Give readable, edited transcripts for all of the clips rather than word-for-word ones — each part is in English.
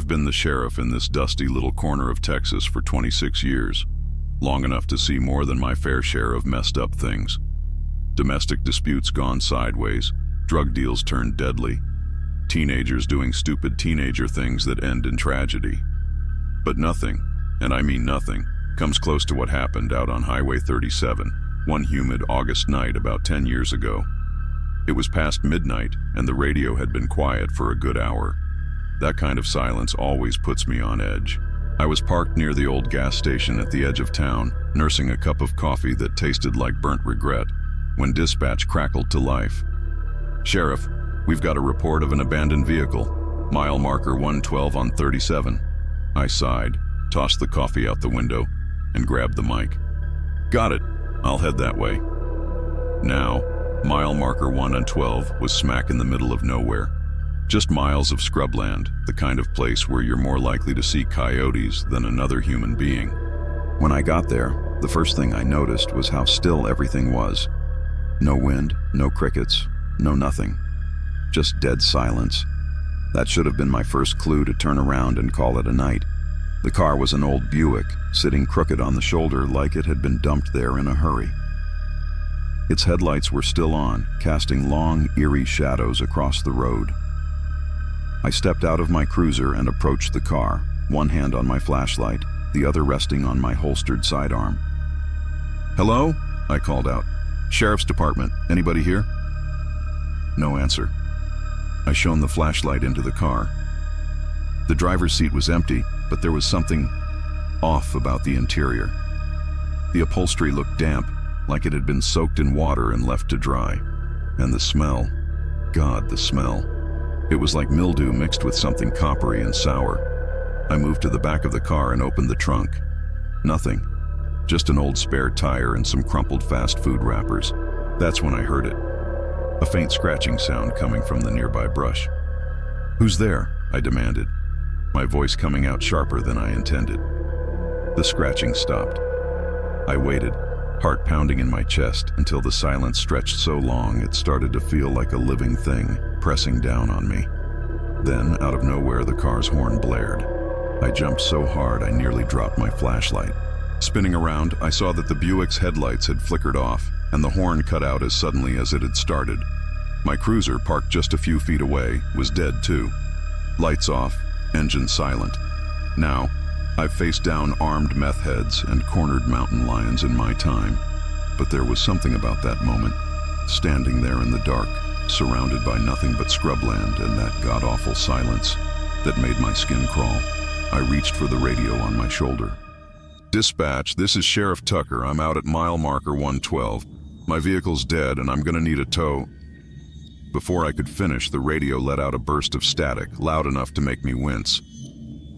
been the sheriff in this dusty little corner of Texas for 26 years, long enough to see more than my fair share of messed up things. Domestic disputes gone sideways, drug deals turned deadly, teenagers doing stupid teenager things that end in tragedy. But nothing, and I mean nothing, comes close to what happened out on Highway 37, one humid August night about 10 years ago. It was past midnight, and the radio had been quiet for a good hour. That kind of silence always puts me on edge. I was parked near the old gas station at the edge of town, nursing a cup of coffee that tasted like burnt regret, when dispatch crackled to life. "Sheriff, we've got a report of an abandoned vehicle, mile marker 112 on 37. I sighed, tossed the coffee out the window, and grabbed the mic. "Got it. I'll head that way." Now, mile marker 112 was smack in the middle of nowhere. Just miles of scrubland, the kind of place where you're more likely to see coyotes than another human being. When I got there, the first thing I noticed was how still everything was. No wind, no crickets, no nothing. Just dead silence. That should have been my first clue to turn around and call it a night. The car was an old Buick, sitting crooked on the shoulder like it had been dumped there in a hurry. Its headlights were still on, casting long, eerie shadows across the road. I stepped out of my cruiser and approached the car, one hand on my flashlight, the other resting on my holstered sidearm. "Hello?" I called out. "Sheriff's Department. Anybody here?" No answer. I shone the flashlight into the car. The driver's seat was empty, but there was something off about the interior. The upholstery looked damp, like it had been soaked in water and left to dry. And the smell, God, the smell. It was like mildew mixed with something coppery and sour. I moved to the back of the car and opened the trunk. Nothing. Just an old spare tire and some crumpled fast food wrappers. That's when I heard it. A faint scratching sound coming from the nearby brush. "Who's there?" I demanded, my voice coming out sharper than I intended. The scratching stopped. I waited, heart pounding in my chest, until the silence stretched so long it started to feel like a living thing pressing down on me. Then, out of nowhere, the car's horn blared. I jumped so hard I nearly dropped my flashlight. Spinning around, I saw that the Buick's headlights had flickered off, and the horn cut out as suddenly as it had started. My cruiser, parked just a few feet away, was dead too. Lights off, engine silent. Now, I've faced down armed meth heads and cornered mountain lions in my time, but there was something about that moment, standing there in the dark, surrounded by nothing but scrubland and that god-awful silence, that made my skin crawl. I reached for the radio on my shoulder. "Dispatch, this is Sheriff Tucker. I'm out at mile marker 112. My vehicle's dead and I'm gonna need a tow." Before I could finish, the radio let out a burst of static, loud enough to make me wince.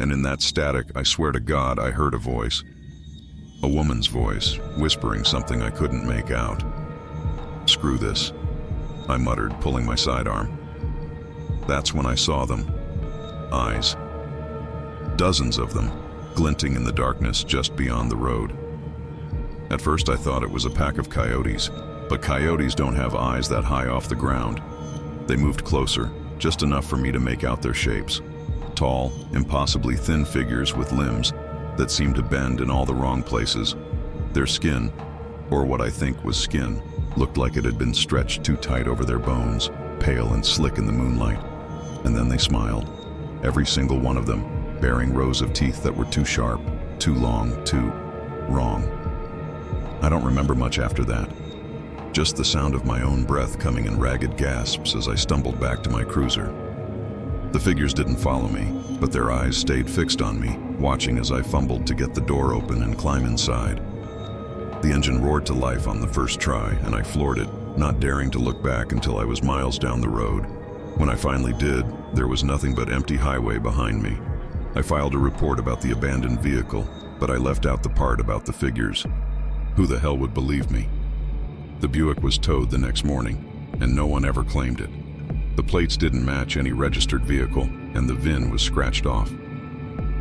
And in that static, I swear to God, I heard a voice. A woman's voice, whispering something I couldn't make out. "Screw this," I muttered, pulling my sidearm. That's when I saw them. Eyes. Dozens of them, glinting in the darkness just beyond the road. At first I thought it was a pack of coyotes, but coyotes don't have eyes that high off the ground. They moved closer, just enough for me to make out their shapes. Tall, impossibly thin figures with limbs that seemed to bend in all the wrong places. Their skin, or what I think was skin, looked like it had been stretched too tight over their bones, pale and slick in the moonlight. And then they smiled, every single one of them, bearing rows of teeth that were too sharp, too long, too wrong. I don't remember much after that. Just the sound of my own breath coming in ragged gasps as I stumbled back to my cruiser. The figures didn't follow me, but their eyes stayed fixed on me, watching as I fumbled to get the door open and climb inside. The engine roared to life on the first try, and I floored it, not daring to look back until I was miles down the road. When I finally did, there was nothing but empty highway behind me. I filed a report about the abandoned vehicle, but I left out the part about the figures. Who the hell would believe me? The Buick was towed the next morning, and no one ever claimed it. The plates didn't match any registered vehicle, and the VIN was scratched off.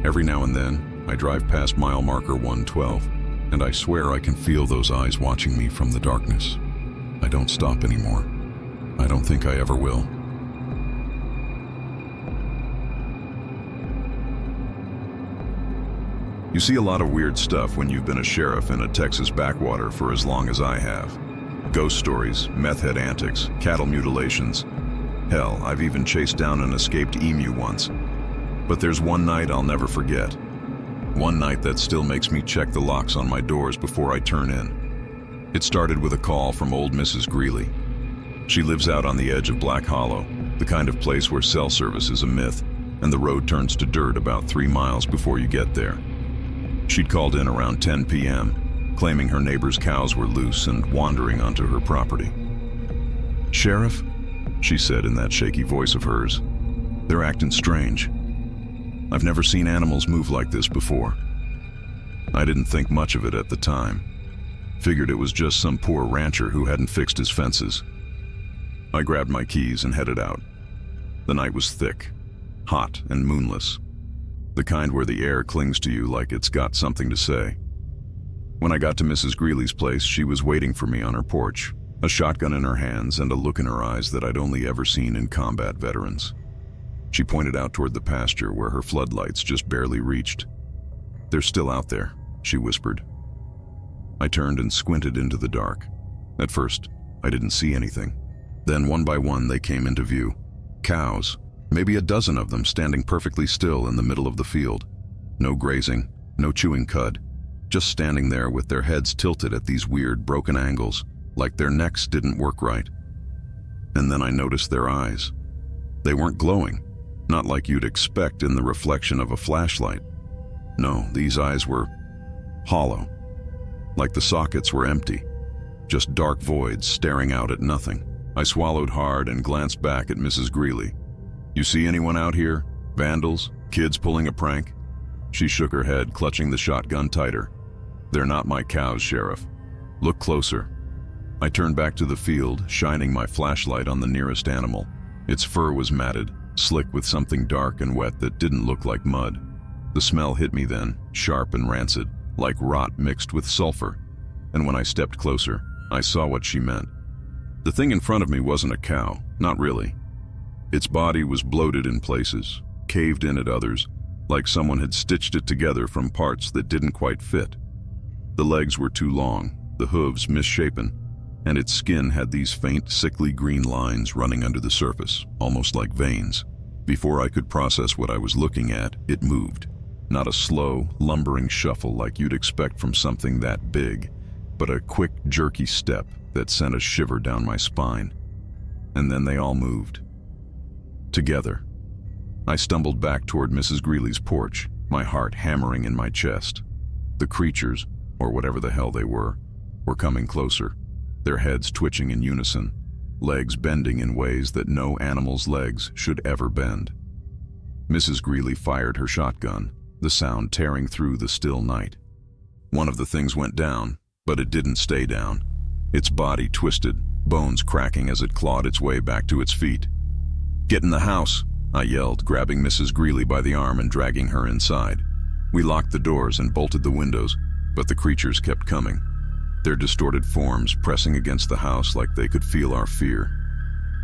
Every now and then, I drive past mile marker 112, and I swear I can feel those eyes watching me from the darkness. I don't stop anymore. I don't think I ever will. You see a lot of weird stuff when you've been a sheriff in a Texas backwater for as long as I have. Ghost stories, meth head antics, cattle mutilations. Hell, I've even chased down an escaped emu once. But there's one night I'll never forget. One night that still makes me check the locks on my doors before I turn in. It started with a call from old Mrs. Greeley. She lives out on the edge of Black Hollow, the kind of place where cell service is a myth, and the road turns to dirt about 3 miles before you get there. She'd called in around 10 p.m., claiming her neighbor's cows were loose and wandering onto her property. "Sheriff," she said in that shaky voice of hers, "they're acting strange. I've never seen animals move like this before." I didn't think much of it at the time. Figured it was just some poor rancher who hadn't fixed his fences. I grabbed my keys and headed out. The night was thick, hot and moonless. The kind where the air clings to you like it's got something to say. When I got to Mrs. Greeley's place, she was waiting for me on her porch, a shotgun in her hands and a look in her eyes that I'd only ever seen in combat veterans. She pointed out toward the pasture where her floodlights just barely reached. "They're still out there," she whispered. I turned and squinted into the dark. At first, I didn't see anything. Then one by one they came into view. Cows. Maybe a dozen of them standing perfectly still in the middle of the field. No grazing, no chewing cud, just standing there with their heads tilted at these weird broken angles, like their necks didn't work right. And then I noticed their eyes. They weren't glowing, not like you'd expect in the reflection of a flashlight. No, these eyes were hollow, like the sockets were empty, just dark voids staring out at nothing. I swallowed hard and glanced back at Mrs. Greeley. "You see anyone out here? Vandals? Kids pulling a prank?" She shook her head, clutching the shotgun tighter. "They're not my cows, Sheriff. Look closer." I turned back to the field, shining my flashlight on the nearest animal. Its fur was matted, slick with something dark and wet that didn't look like mud. The smell hit me then, sharp and rancid, like rot mixed with sulfur. And when I stepped closer, I saw what she meant. The thing in front of me wasn't a cow, not really. Its body was bloated in places, caved in at others, like someone had stitched it together from parts that didn't quite fit. The legs were too long, the hooves misshapen, and its skin had these faint, sickly green lines running under the surface, almost like veins. Before I could process what I was looking at, it moved. Not a slow, lumbering shuffle like you'd expect from something that big, but a quick, jerky step that sent a shiver down my spine. And then they all moved. Together. I stumbled back toward Mrs. Greeley's porch, my heart hammering in my chest. The creatures, or whatever the hell they were coming closer, their heads twitching in unison, legs bending in ways that no animal's legs should ever bend. Mrs. Greeley fired her shotgun, the sound tearing through the still night. One of the things went down, but it didn't stay down. Its body twisted, bones cracking as it clawed its way back to its feet. "Get in the house," I yelled, grabbing Mrs. Greeley by the arm and dragging her inside. We locked the doors and bolted the windows, but the creatures kept coming, their distorted forms pressing against the house like they could feel our fear.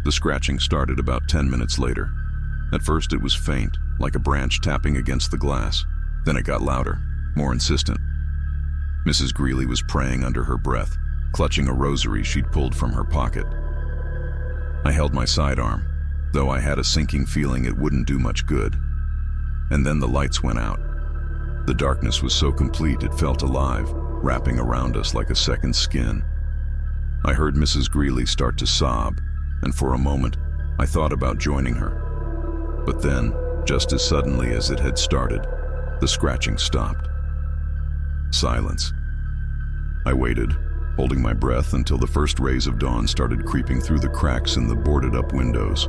The scratching started about 10 minutes later. At first it was faint, like a branch tapping against the glass. Then it got louder, more insistent. Mrs. Greeley was praying under her breath, clutching a rosary she'd pulled from her pocket. I held my sidearm, though I had a sinking feeling it wouldn't do much good. And then the lights went out. The darkness was so complete it felt alive, wrapping around us like a second skin. I heard Mrs. Greeley start to sob, and for a moment, I thought about joining her. But then, just as suddenly as it had started, the scratching stopped. Silence. I waited, holding my breath until the first rays of dawn started creeping through the cracks in the boarded-up windows.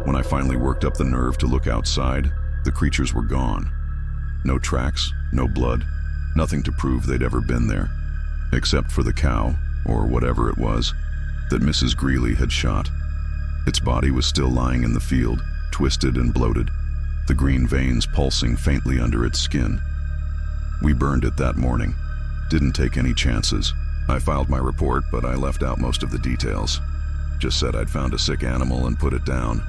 When I finally worked up the nerve to look outside, the creatures were gone. No tracks, no blood, nothing to prove they'd ever been there, except for the cow, or whatever it was, that Mrs. Greeley had shot. Its body was still lying in the field, twisted and bloated, the green veins pulsing faintly under its skin. We burned it that morning. Didn't take any chances. I filed my report, but I left out most of the details. Just said I'd found a sick animal and put it down.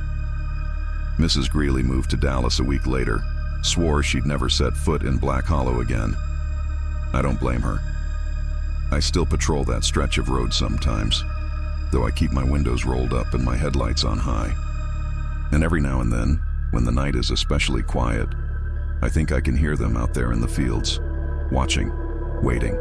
Mrs. Greeley moved to Dallas a week later, swore she'd never set foot in Black Hollow again. I don't blame her. I still patrol that stretch of road sometimes, though I keep my windows rolled up and my headlights on high. And every now and then, when the night is especially quiet, I think I can hear them out there in the fields, watching, waiting.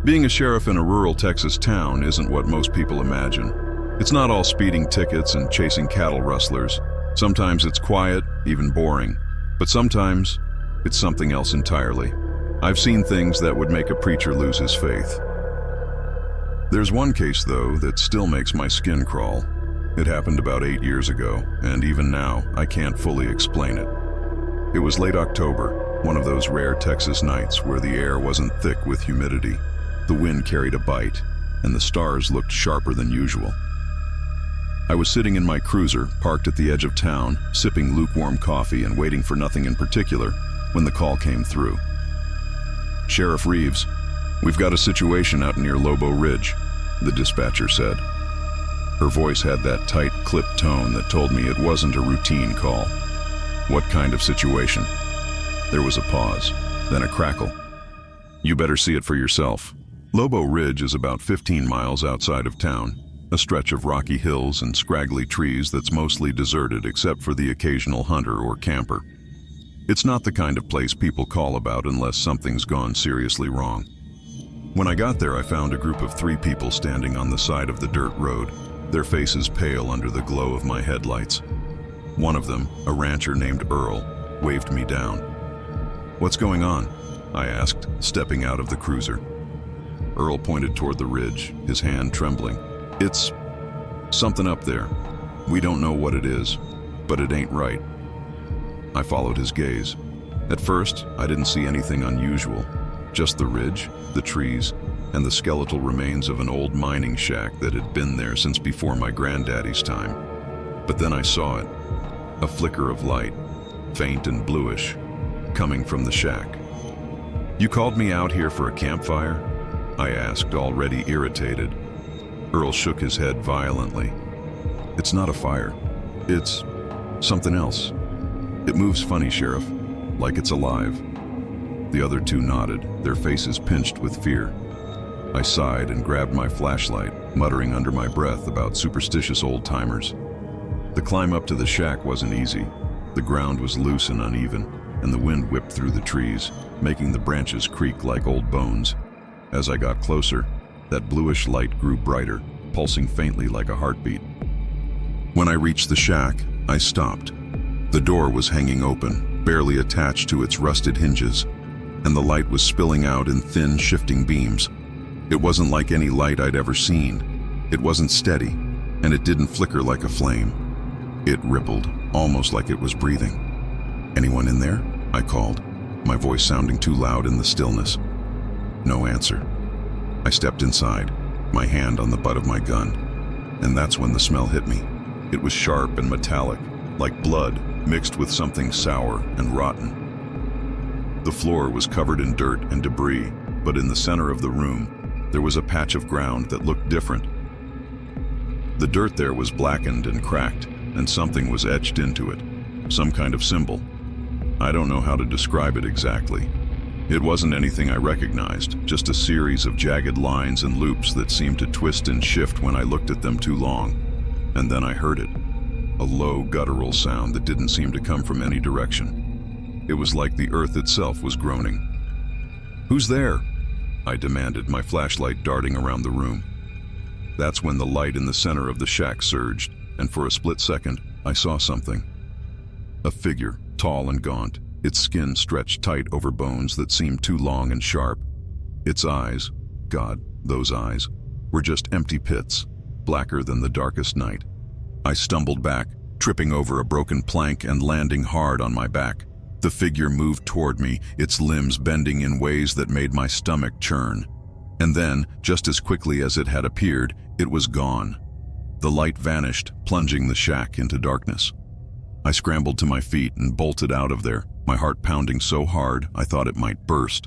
Being a sheriff in a rural Texas town isn't what most people imagine. It's not all speeding tickets and chasing cattle rustlers. Sometimes it's quiet, even boring. But sometimes it's something else entirely. I've seen things that would make a preacher lose his faith. There's one case, though, that still makes my skin crawl. It happened about 8 years ago, and even now, I can't fully explain it. It was late October, one of those rare Texas nights where the air wasn't thick with humidity. The wind carried a bite, and the stars looked sharper than usual. I was sitting in my cruiser, parked at the edge of town, sipping lukewarm coffee and waiting for nothing in particular, when the call came through. "Sheriff Reeves, we've got a situation out near Lobo Ridge," the dispatcher said. Her voice had that tight, clipped tone that told me it wasn't a routine call. "What kind of situation?" There was a pause, then a crackle. "You better see it for yourself." Lobo Ridge is about 15 miles outside of town, a stretch of rocky hills and scraggly trees that's mostly deserted except for the occasional hunter or camper. It's not the kind of place people call about unless something's gone seriously wrong. When I got there, I found a group of 3 people standing on the side of the dirt road, their faces pale under the glow of my headlights. One of them, a rancher named Earl, waved me down. "What's going on?" I asked, stepping out of the cruiser. Earl pointed toward the ridge, his hand trembling. "It's something up there. We don't know what it is, but it ain't right." I followed his gaze. At first, I didn't see anything unusual, just the ridge, the trees, and the skeletal remains of an old mining shack that had been there since before my granddaddy's time. But then I saw it, a flicker of light, faint and bluish, coming from the shack. "You called me out here for a campfire?" I asked, already irritated. Earl shook his head violently. "It's not a fire. It's something else. It moves funny, Sheriff, like it's alive." The other 2 nodded, their faces pinched with fear. I sighed and grabbed my flashlight, muttering under my breath about superstitious old-timers. The climb up to the shack wasn't easy. The ground was loose and uneven, and the wind whipped through the trees, making the branches creak like old bones. As I got closer, that bluish light grew brighter, pulsing faintly like a heartbeat. When I reached the shack, I stopped. The door was hanging open, barely attached to its rusted hinges, and the light was spilling out in thin, shifting beams. It wasn't like any light I'd ever seen. It wasn't steady, and it didn't flicker like a flame. It rippled, almost like it was breathing. "Anyone in there?" I called, my voice sounding too loud in the stillness. No answer. I stepped inside, my hand on the butt of my gun, and that's when the smell hit me. It was sharp and metallic, like blood mixed with something sour and rotten. The floor was covered in dirt and debris, but in the center of the room, there was a patch of ground that looked different. The dirt there was blackened and cracked, and something was etched into it, some kind of symbol. I don't know how to describe it exactly. It wasn't anything I recognized, just a series of jagged lines and loops that seemed to twist and shift when I looked at them too long. And then I heard it, a low guttural sound that didn't seem to come from any direction. It was like the earth itself was groaning. "Who's there?" I demanded, my flashlight darting around the room. That's when the light in the center of the shack surged, and for a split second, I saw something. A figure, tall and gaunt, its skin stretched tight over bones that seemed too long and sharp. Its eyes, God, those eyes, were just empty pits, blacker than the darkest night. I stumbled back, tripping over a broken plank and landing hard on my back. The figure moved toward me, its limbs bending in ways that made my stomach churn. And then, just as quickly as it had appeared, it was gone. The light vanished, plunging the shack into darkness. I scrambled to my feet and bolted out of there, my heart pounding so hard I thought it might burst.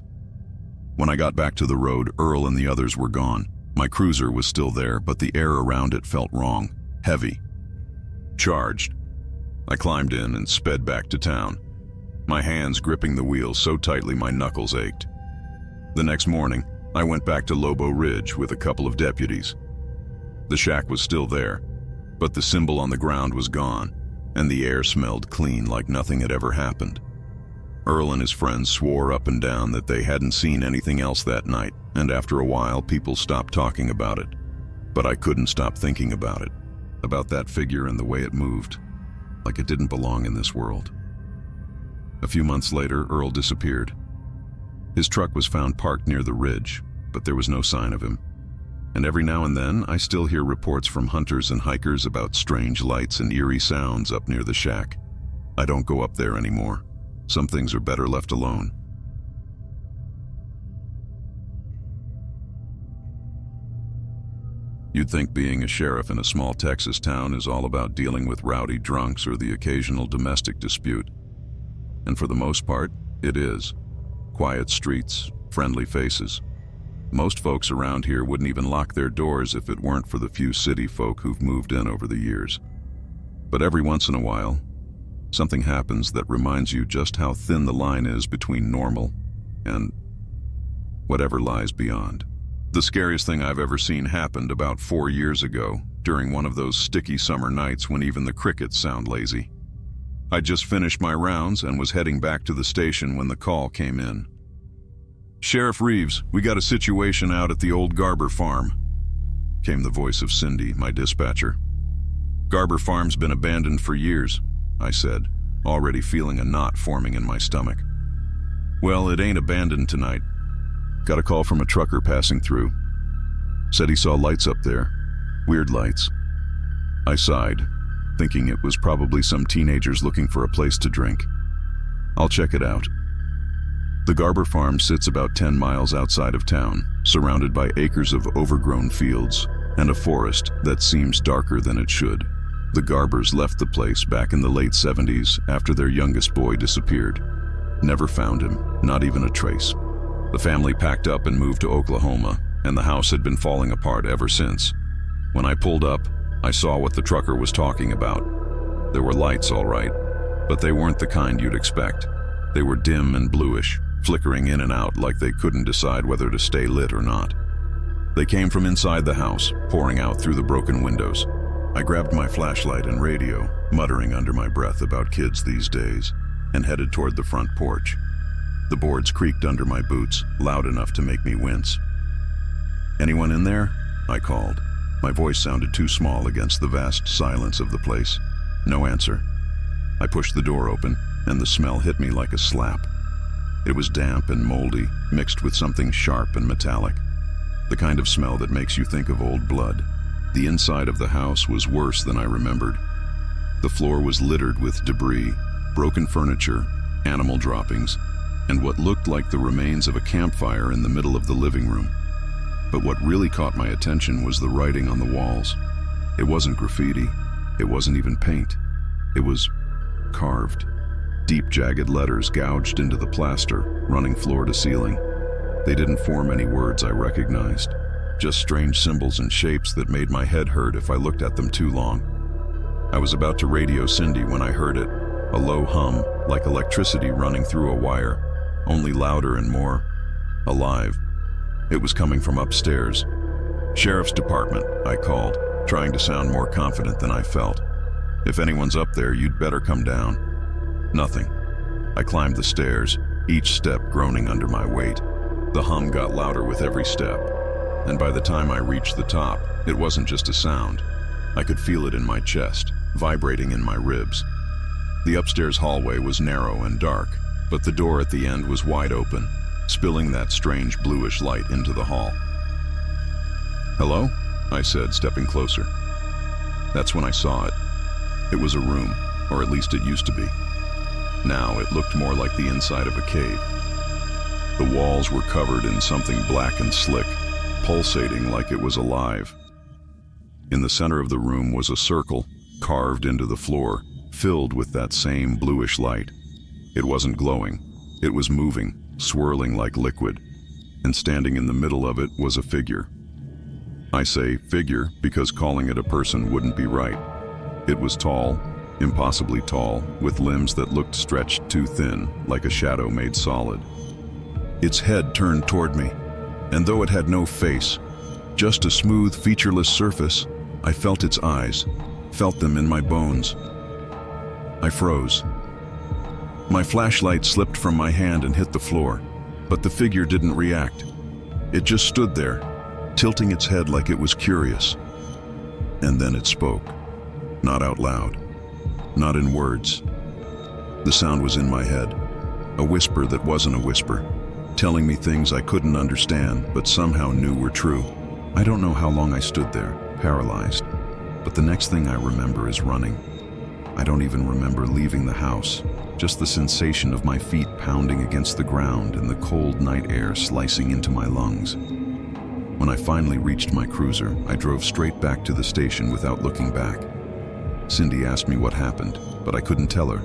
When I got back to the road, Earl and the others were gone. My cruiser was still there, but the air around it felt wrong. Heavy. Charged. I climbed in and sped back to town, my hands gripping the wheel so tightly my knuckles ached. The next morning, I went back to Lobo Ridge with a couple of deputies. The shack was still there, but the symbol on the ground was gone, and the air smelled clean like nothing had ever happened. Earl and his friends swore up and down that they hadn't seen anything else that night, and after a while people stopped talking about it. But I couldn't stop thinking about it, about that figure and the way it moved, like it didn't belong in this world. A few months later, Earl disappeared. His truck was found parked near the ridge, but there was no sign of him. And every now and then, I still hear reports from hunters and hikers about strange lights and eerie sounds up near the shack. I don't go up there anymore. Some things are better left alone. You'd think being a sheriff in a small Texas town is all about dealing with rowdy drunks or the occasional domestic dispute. And for the most part, it is. Quiet streets, friendly faces. Most folks around here wouldn't even lock their doors if it weren't for the few city folk who've moved in over the years. But every once in a while, something happens that reminds you just how thin the line is between normal and whatever lies beyond. The scariest thing I've ever seen happened about 4 years ago, during one of those sticky summer nights when even the crickets sound lazy. I'd just finished my rounds and was heading back to the station when the call came in. "Sheriff Reeves, we got a situation out at the old Garber farm," came the voice of Cindy, my dispatcher. "Garber farm's been abandoned for years," I said, already feeling a knot forming in my stomach. "Well, it ain't abandoned tonight. Got a call from a trucker passing through. Said he saw lights up there. Weird lights." I sighed, thinking it was probably some teenagers looking for a place to drink. "I'll check it out." The Garber farm sits about 10 miles outside of town, surrounded by acres of overgrown fields and a forest that seems darker than it should. The Garbers left the place back in the late 70s after their youngest boy disappeared. Never found him, not even a trace. The family packed up and moved to Oklahoma, and the house had been falling apart ever since. When I pulled up, I saw what the trucker was talking about. There were lights, all right, but they weren't the kind you'd expect. They were dim and bluish, flickering in and out like they couldn't decide whether to stay lit or not. They came from inside the house, pouring out through the broken windows. I grabbed my flashlight and radio, muttering under my breath about kids these days, and headed toward the front porch. The boards creaked under my boots, loud enough to make me wince. "Anyone in there?" I called. My voice sounded too small against the vast silence of the place. No answer. I pushed the door open, and the smell hit me like a slap. It was damp and moldy, mixed with something sharp and metallic. The kind of smell that makes you think of old blood. The inside of the house was worse than I remembered. The floor was littered with debris, broken furniture, animal droppings, and what looked like the remains of a campfire in the middle of the living room. But what really caught my attention was the writing on the walls. It wasn't graffiti. It wasn't even paint. It was carved. Deep, jagged letters gouged into the plaster, running floor to ceiling. They didn't form any words I recognized, just strange symbols and shapes that made my head hurt if I looked at them too long. I was about to radio Cindy when I heard it, a low hum, like electricity running through a wire, only louder and more alive. It was coming from upstairs. "Sheriff's Department," I called, trying to sound more confident than I felt. "If anyone's up there, you'd better come down." Nothing. I climbed the stairs, each step groaning under my weight. The hum got louder with every step, and by the time I reached the top, it wasn't just a sound. I could feel it in my chest, vibrating in my ribs. The upstairs hallway was narrow and dark, but the door at the end was wide open, spilling that strange bluish light into the hall. "Hello?" I said, stepping closer. That's when I saw it. It was a room, or at least it used to be. Now it looked more like the inside of a cave. The walls were covered in something black and slick, pulsating like it was alive. In the center of the room was a circle, carved into the floor, filled with that same bluish light. It wasn't glowing. It was moving, swirling like liquid, and standing in the middle of it was a figure. I say figure because calling it a person wouldn't be right. It was tall, impossibly tall, with limbs that looked stretched too thin, like a shadow made solid. Its head turned toward me, and though it had no face, just a smooth, featureless surface, I felt its eyes, felt them in my bones. I froze. My flashlight slipped from my hand and hit the floor, but the figure didn't react. It just stood there, tilting its head like it was curious. And then it spoke. Not out loud. Not in words. The sound was in my head. A whisper that wasn't a whisper, telling me things I couldn't understand, but somehow knew were true. I don't know how long I stood there, paralyzed, but the next thing I remember is running. I don't even remember leaving the house, just the sensation of my feet pounding against the ground and the cold night air slicing into my lungs. When I finally reached my cruiser, I drove straight back to the station without looking back. Cindy asked me what happened, but I couldn't tell her.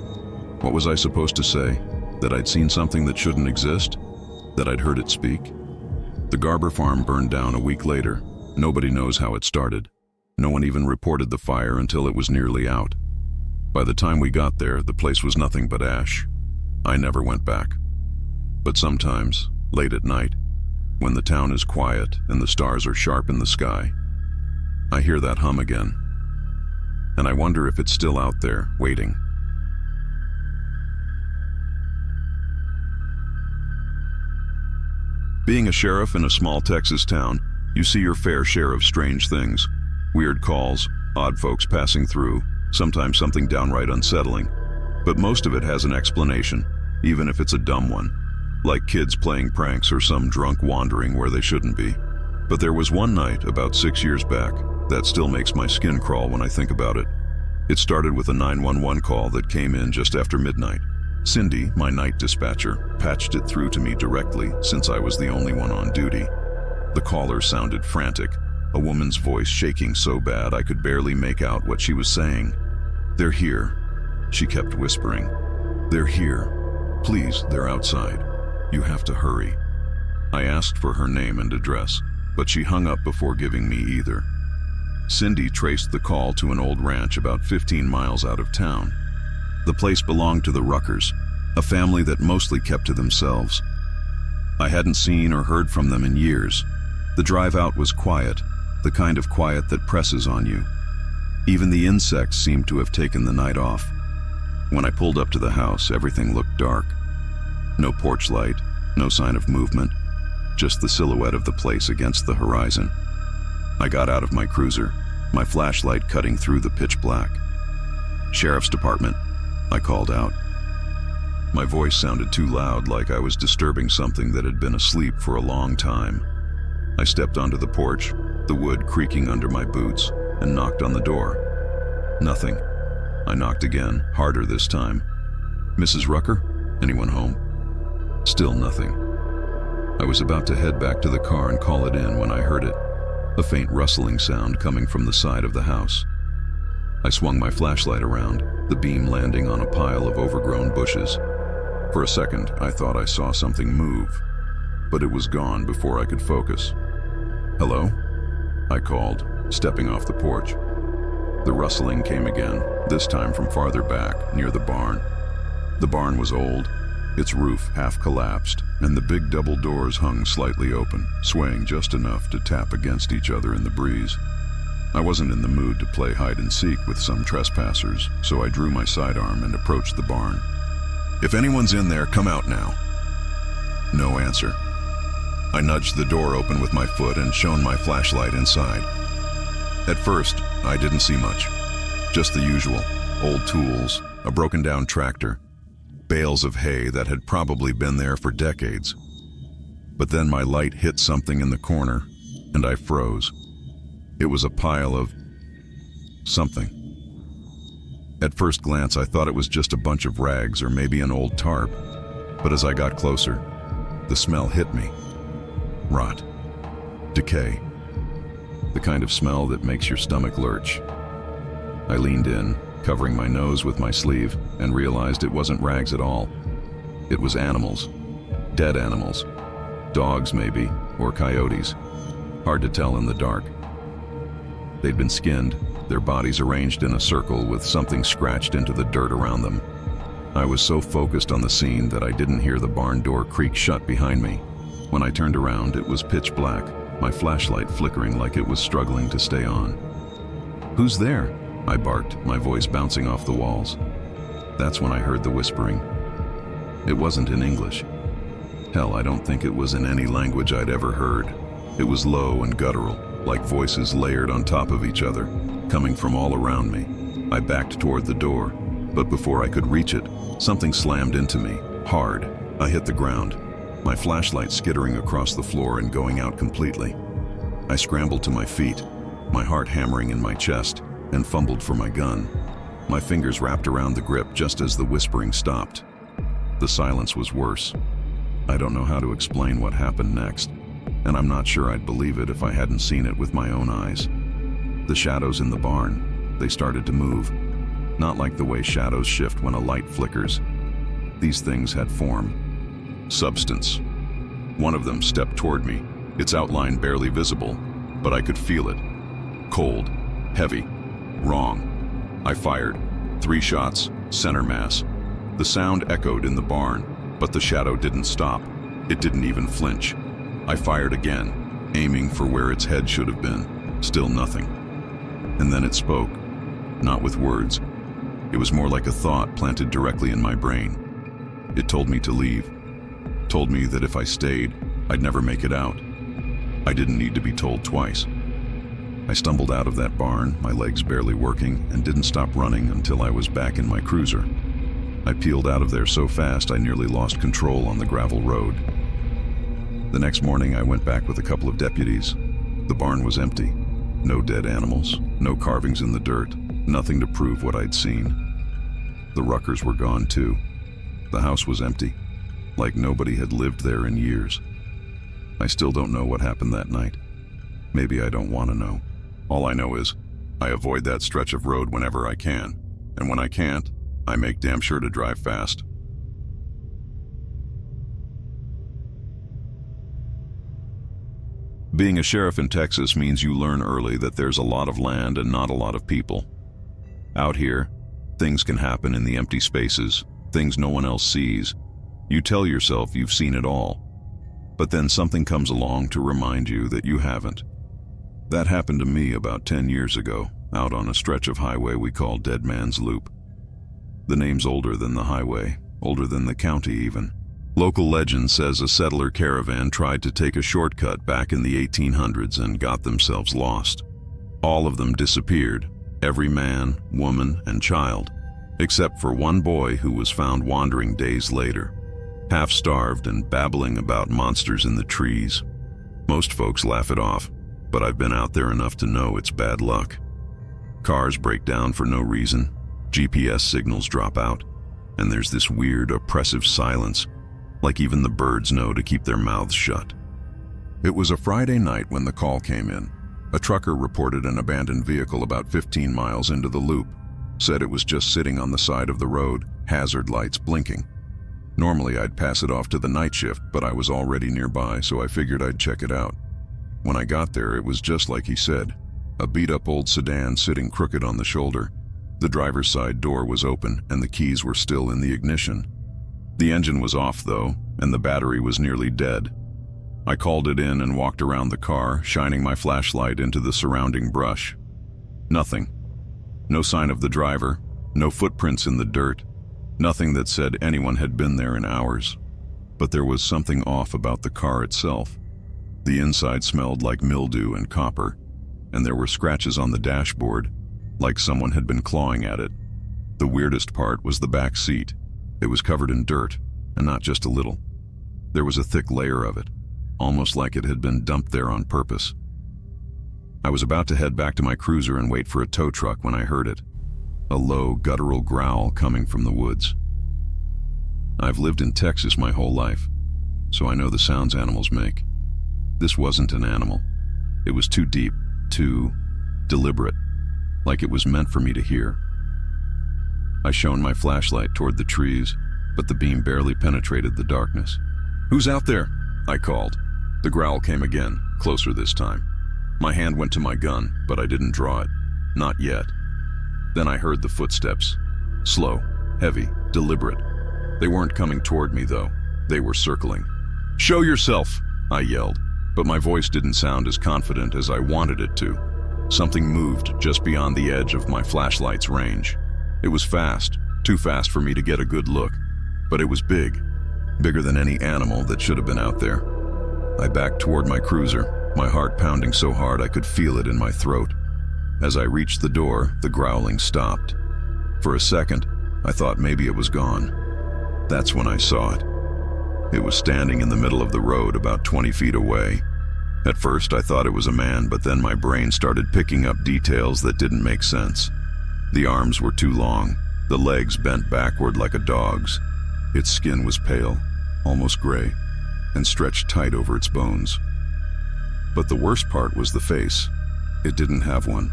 What was I supposed to say? That I'd seen something that shouldn't exist? That I'd heard it speak? The Garber farm burned down a week later. Nobody knows how it started. No one even reported the fire until it was nearly out. By the time we got there, the place was nothing but ash. I never went back. But sometimes, late at night, when the town is quiet and the stars are sharp in the sky, I hear that hum again. And I wonder if it's still out there, waiting. Being a sheriff in a small Texas town, you see your fair share of strange things. Weird calls, odd folks passing through, sometimes something downright unsettling. But most of it has an explanation, even if it's a dumb one, like kids playing pranks or some drunk wandering where they shouldn't be. But there was one night, about 6 years back, that still makes my skin crawl when I think about it. It started with a 911 call that came in just after midnight. Cindy, my night dispatcher, patched it through to me directly since I was the only one on duty. The caller sounded frantic, a woman's voice shaking so bad I could barely make out what she was saying. "They're here," she kept whispering. "They're here. Please, they're outside. You have to hurry." I asked for her name and address, but she hung up before giving me either. Cindy traced the call to an old ranch about 15 miles out of town. The place belonged to the Ruckers, a family that mostly kept to themselves. I hadn't seen or heard from them in years. The drive out was quiet, the kind of quiet that presses on you. Even the insects seemed to have taken the night off. When I pulled up to the house, everything looked dark. No porch light, no sign of movement, just the silhouette of the place against the horizon. I got out of my cruiser, my flashlight cutting through the pitch black. "Sheriff's Department," I called out. My voice sounded too loud, like I was disturbing something that had been asleep for a long time. I stepped onto the porch, the wood creaking under my boots, and knocked on the door. Nothing. I knocked again, harder this time. "Mrs. Rucker? Anyone home?" Still nothing. I was about to head back to the car and call it in when I heard it, a faint rustling sound coming from the side of the house. I swung my flashlight around, the beam landing on a pile of overgrown bushes. For a second, I thought I saw something move, but it was gone before I could focus. "Hello?" I called, stepping off the porch. The rustling came again, this time from farther back, near the barn. The barn was old, its roof half collapsed, and the big double doors hung slightly open, swaying just enough to tap against each other in the breeze. I wasn't in the mood to play hide and seek with some trespassers, so I drew my sidearm and approached the barn. "If anyone's in there, come out now." No answer. I nudged the door open with my foot and shone my flashlight inside. At first, I didn't see much. Just the usual, old tools, a broken down tractor, bales of hay that had probably been there for decades. But then my light hit something in the corner, and I froze. It was a pile of something. At first glance, I thought it was just a bunch of rags or maybe an old tarp. But as I got closer, the smell hit me. Rot. Decay. The kind of smell that makes your stomach lurch. I leaned in, covering my nose with my sleeve, and realized it wasn't rags at all. It was animals. Dead animals. Dogs, maybe, or coyotes. Hard to tell in the dark. They'd been skinned, their bodies arranged in a circle with something scratched into the dirt around them. I was so focused on the scene that I didn't hear the barn door creak shut behind me. When I turned around, it was pitch black, my flashlight flickering like it was struggling to stay on. "Who's there?" I barked, my voice bouncing off the walls. That's when I heard the whispering. It wasn't in English. Hell, I don't think it was in any language I'd ever heard. It was low and guttural, like voices layered on top of each other, coming from all around me. I backed toward the door, but before I could reach it, something slammed into me, hard. I hit the ground, my flashlight skittering across the floor and going out completely. I scrambled to my feet, my heart hammering in my chest, and fumbled for my gun. My fingers wrapped around the grip just as the whispering stopped. The silence was worse. I don't know how to explain what happened next, and I'm not sure I'd believe it if I hadn't seen it with my own eyes. The shadows in the barn, they started to move. Not like the way shadows shift when a light flickers. These things had form, substance. One of them stepped toward me, its outline barely visible, but I could feel it. Cold, heavy, wrong. I fired. 3 shots, center mass. The sound echoed in the barn, but the shadow didn't stop. It didn't even flinch. I fired again, aiming for where its head should have been. Still nothing. And then it spoke, not with words. It was more like a thought planted directly in my brain. It told me to leave. Told me that if I stayed, I'd never make it out. I didn't need to be told twice. I stumbled out of that barn, my legs barely working, and didn't stop running until I was back in my cruiser. I peeled out of there so fast I nearly lost control on the gravel road. The next morning I went back with a couple of deputies. The barn was empty. No dead animals, no carvings in the dirt, nothing to prove what I'd seen. The Ruckers were gone too. The house was empty, like nobody had lived there in years. I still don't know what happened that night. Maybe I don't want to know. All I know is, I avoid that stretch of road whenever I can, and when I can't, I make damn sure to drive fast. Being a sheriff in Texas means you learn early that there's a lot of land and not a lot of people. Out here, things can happen in the empty spaces, things no one else sees. You tell yourself you've seen it all, but then something comes along to remind you that you haven't. That happened to me about 10 years ago, out on a stretch of highway we call Dead Man's Loop. The name's older than the highway, older than the county even. Local legend says a settler caravan tried to take a shortcut back in the 1800s and got themselves lost. All of them disappeared, every man, woman, and child, except for one boy who was found wandering days later, half-starved and babbling about monsters in the trees. Most folks laugh it off, but I've been out there enough to know it's bad luck. Cars break down for no reason, GPS signals drop out, and there's this weird, oppressive silence, like even the birds know to keep their mouths shut. It was a Friday night when the call came in. A trucker reported an abandoned vehicle about 15 miles into the loop, said it was just sitting on the side of the road, hazard lights blinking. Normally I'd pass it off to the night shift, but I was already nearby, so I figured I'd check it out. When I got there, it was just like he said, a beat-up old sedan sitting crooked on the shoulder. The driver's side door was open, and the keys were still in the ignition. The engine was off, though, and the battery was nearly dead. I called it in and walked around the car, shining my flashlight into the surrounding brush. Nothing. No sign of the driver, no footprints in the dirt, nothing that said anyone had been there in hours. But there was something off about the car itself. The inside smelled like mildew and copper, and there were scratches on the dashboard, like someone had been clawing at it. The weirdest part was the back seat. It was covered in dirt, and not just a little. There was a thick layer of it, almost like it had been dumped there on purpose. I was about to head back to my cruiser and wait for a tow truck when I heard it, a low, guttural growl coming from the woods. I've lived in Texas my whole life, so I know the sounds animals make. This wasn't an animal. It was too deep, too deliberate, like it was meant for me to hear. I shone my flashlight toward the trees, but the beam barely penetrated the darkness. "Who's out there?" I called. The growl came again, closer this time. My hand went to my gun, but I didn't draw it. Not yet. Then I heard the footsteps. Slow, heavy, deliberate. They weren't coming toward me, though. They were circling. "Show yourself!" I yelled, but my voice didn't sound as confident as I wanted it to. Something moved just beyond the edge of my flashlight's range. It was fast, too fast for me to get a good look, but it was big, bigger than any animal that should have been out there. I backed toward my cruiser, my heart pounding so hard I could feel it in my throat. As I reached the door, the growling stopped. For a second, I thought maybe it was gone. That's when I saw it. It was standing in the middle of the road about 20 feet away. At first, I thought it was a man, but then my brain started picking up details that didn't make sense. The arms were too long, the legs bent backward like a dog's. Its skin was pale, almost gray, and stretched tight over its bones. But the worst part was the face. It didn't have one.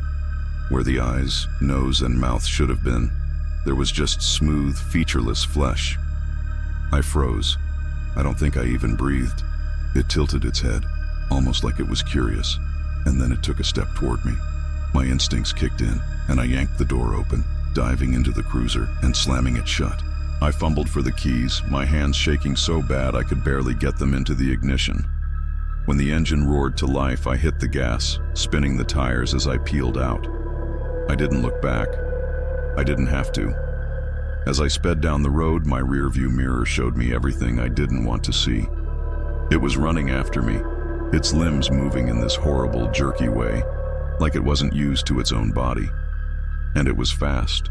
Where the eyes, nose, and mouth should have been, there was just smooth, featureless flesh. I froze. I don't think I even breathed. It tilted its head, almost like it was curious, and then it took a step toward me. My instincts kicked in, and I yanked the door open, diving into the cruiser and slamming it shut. I fumbled for the keys, my hands shaking so bad I could barely get them into the ignition. When the engine roared to life, I hit the gas, spinning the tires as I peeled out. I didn't look back. I didn't have to. As I sped down the road, my rearview mirror showed me everything I didn't want to see. It was running after me, its limbs moving in this horrible, jerky way, like it wasn't used to its own body. And it was fast.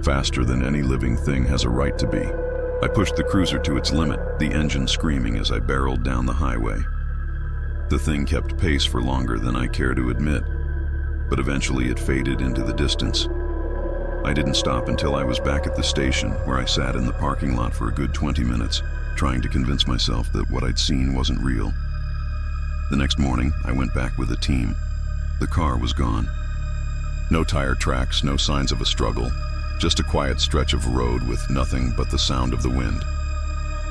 Faster than any living thing has a right to be. I pushed the cruiser to its limit, the engine screaming as I barreled down the highway. The thing kept pace for longer than I care to admit, but eventually it faded into the distance. I didn't stop until I was back at the station, where I sat in the parking lot for a good 20 minutes, trying to convince myself that what I'd seen wasn't real. The next morning, I went back with a team. The car was gone. No tire tracks, no signs of a struggle, just a quiet stretch of road with nothing but the sound of the wind.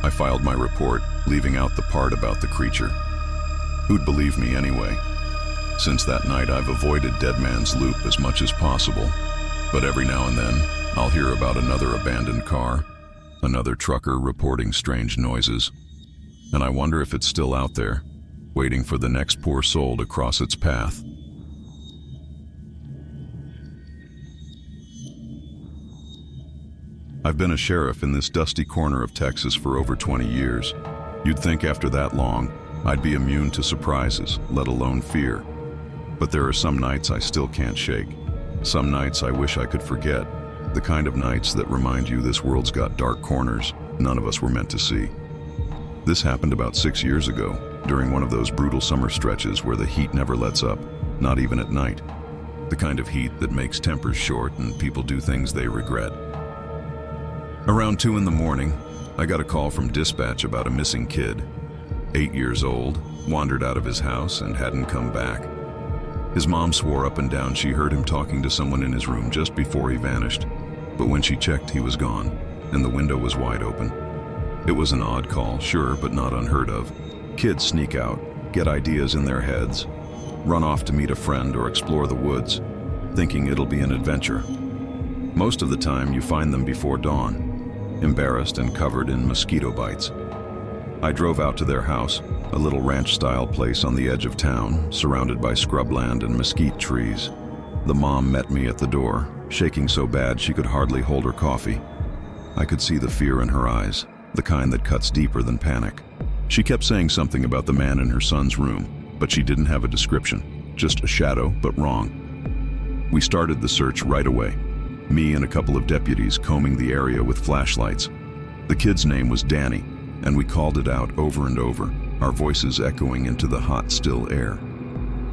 I filed my report, leaving out the part about the creature. Who'd believe me anyway? Since that night, I've avoided Dead Man's Loop as much as possible, but every now and then, I'll hear about another abandoned car, another trucker reporting strange noises, and I wonder if it's still out there, waiting for the next poor soul to cross its path. I've been a sheriff in this dusty corner of Texas for over 20 years. You'd think after that long, I'd be immune to surprises, let alone fear. But there are some nights I still can't shake. Some nights I wish I could forget. The kind of nights that remind you this world's got dark corners none of us were meant to see. This happened about 6 years ago, during one of those brutal summer stretches where the heat never lets up, not even at night. The kind of heat that makes tempers short and people do things they regret. Around 2 in the morning, I got a call from dispatch about a missing kid. 8 years old, wandered out of his house and hadn't come back. His mom swore up and down she heard him talking to someone in his room just before he vanished, but when she checked, he was gone, and the window was wide open. It was an odd call, sure, but not unheard of. Kids sneak out, get ideas in their heads, run off to meet a friend or explore the woods, thinking it'll be an adventure. Most of the time, you find them before dawn, embarrassed and covered in mosquito bites. I drove out to their house, a little ranch-style place on the edge of town, surrounded by scrubland and mesquite trees. The mom met me at the door, shaking so bad she could hardly hold her coffee. I could see the fear in her eyes, the kind that cuts deeper than panic. She kept saying something about the man in her son's room, but she didn't have a description, just a shadow, but wrong. We started the search right away, me and a couple of deputies combing the area with flashlights. The kid's name was Danny, and we called it out over and over, our voices echoing into the hot, still air.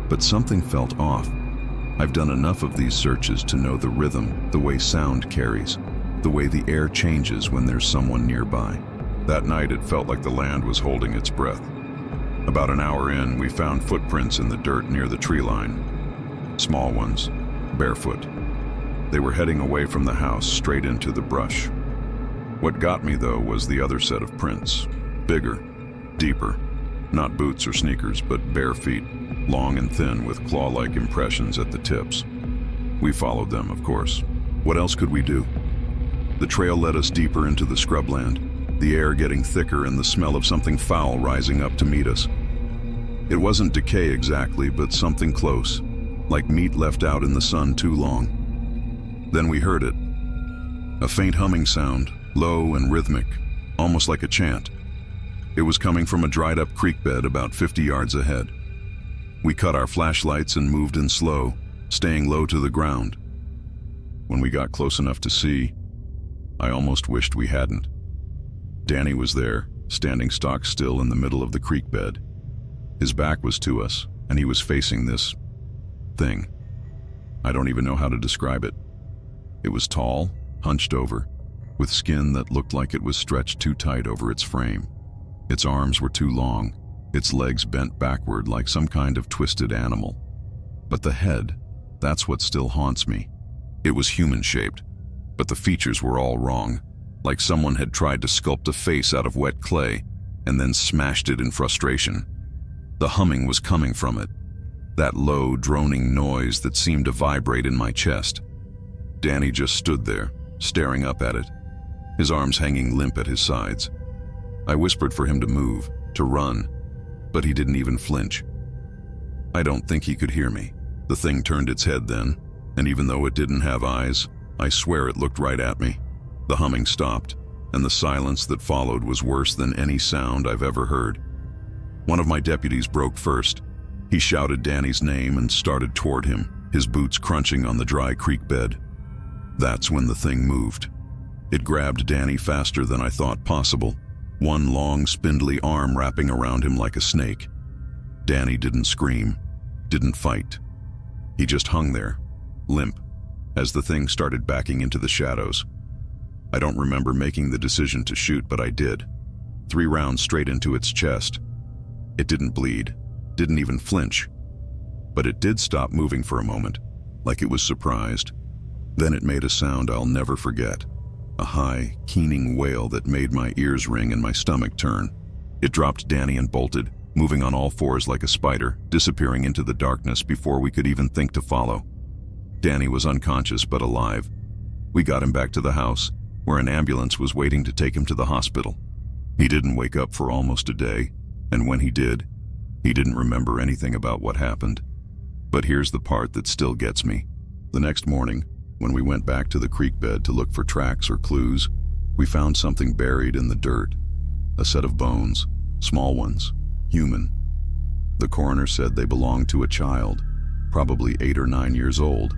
But something felt off. I've done enough of these searches to know the rhythm, the way sound carries, the way the air changes when there's someone nearby. That night, it felt like the land was holding its breath. About an hour in, we found footprints in the dirt near the tree line. Small ones, barefoot. They were heading away from the house, straight into the brush. What got me, though, was the other set of prints. Bigger, deeper, Not boots or sneakers, but bare feet, long and thin with claw-like impressions at the tips. We followed them, of course. What else could we do? The trail led us deeper into the scrubland, the air getting thicker and the smell of something foul rising up to meet us. It wasn't decay exactly, but something close, like meat left out in the sun too long. Then we heard it. A faint humming sound, low and rhythmic, almost like a chant. It was coming from a dried-up creek bed about 50 yards ahead. We cut our flashlights and moved in slow, staying low to the ground. When we got close enough to see, I almost wished we hadn't. Danny was there, standing stock still in the middle of the creek bed. His back was to us, and he was facing this thing. I don't even know how to describe it. It was tall, hunched over, with skin that looked like it was stretched too tight over its frame. Its arms were too long, its legs bent backward like some kind of twisted animal. But the head, that's what still haunts me. It was human-shaped, but the features were all wrong, like someone had tried to sculpt a face out of wet clay and then smashed it in frustration. The humming was coming from it, that low, droning noise that seemed to vibrate in my chest. Danny just stood there, staring up at it, his arms hanging limp at his sides. I whispered for him to move, to run, but he didn't even flinch. I don't think he could hear me. The thing turned its head then, and even though it didn't have eyes, I swear it looked right at me. The humming stopped, and the silence that followed was worse than any sound I've ever heard. One of my deputies broke first. He shouted Danny's name and started toward him, his boots crunching on the dry creek bed. That's when the thing moved. It grabbed Danny faster than I thought possible, one long, spindly arm wrapping around him like a snake. Danny didn't scream, didn't fight. He just hung there, limp, as the thing started backing into the shadows. I don't remember making the decision to shoot, but I did. 3 rounds straight into its chest. It didn't bleed, didn't even flinch. But it did stop moving for a moment, like it was surprised. Then it made a sound I'll never forget. A high, keening wail that made my ears ring and my stomach turn. It dropped Danny and bolted, moving on all fours like a spider, disappearing into the darkness before we could even think to follow. Danny was unconscious but alive. We got him back to the house, where an ambulance was waiting to take him to the hospital. He didn't wake up for almost a day, and when he did, he didn't remember anything about what happened. But here's the part that still gets me. The next morning, when we went back to the creek bed to look for tracks or clues, we found something buried in the dirt. A set of bones, small ones, human. The coroner said they belonged to a child, probably 8 or 9 years old.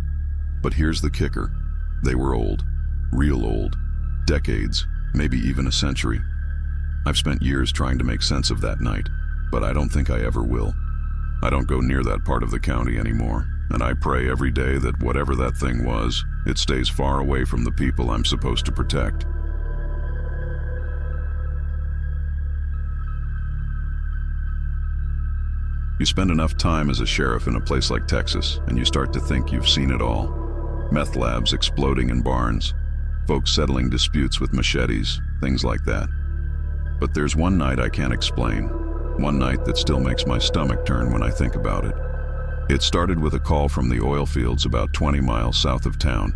But here's the kicker. They were old, real old, decades, maybe even a century. I've spent years trying to make sense of that night, but I don't think I ever will. I don't go near that part of the county anymore, and I pray every day that whatever that thing was, it stays far away from the people I'm supposed to protect. You spend enough time as a sheriff in a place like Texas, and you start to think you've seen it all. Meth labs exploding in barns, folks settling disputes with machetes, things like that. But there's one night I can't explain, one night that still makes my stomach turn when I think about it. It started with a call from the oil fields about 20 miles south of town.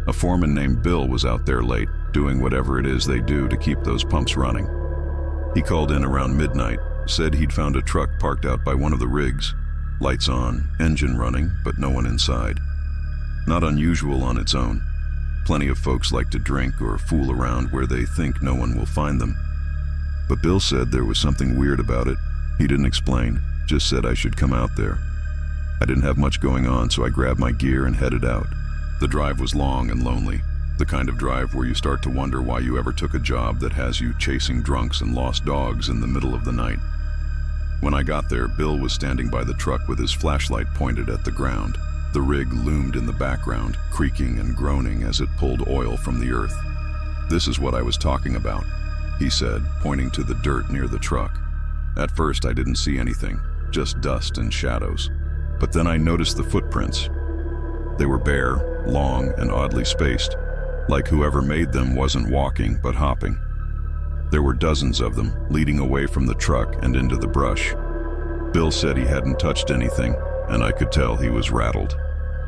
A foreman named Bill was out there late, doing whatever it is they do to keep those pumps running. He called in around midnight, said he'd found a truck parked out by one of the rigs. Lights on, engine running, but no one inside. Not unusual on its own. Plenty of folks like to drink or fool around where they think no one will find them. But Bill said there was something weird about it. He didn't explain, just said I should come out there. I didn't have much going on, so I grabbed my gear and headed out. The drive was long and lonely, the kind of drive where you start to wonder why you ever took a job that has you chasing drunks and lost dogs in the middle of the night. When I got there, Bill was standing by the truck with his flashlight pointed at the ground. The rig loomed in the background, creaking and groaning as it pulled oil from the earth. "This is what I was talking about," he said, pointing to the dirt near the truck. At first I didn't see anything, just dust and shadows. But then I noticed the footprints. They were bare, long, and oddly spaced, like whoever made them wasn't walking but hopping. There were dozens of them, leading away from the truck and into the brush. Bill said he hadn't touched anything, and I could tell he was rattled.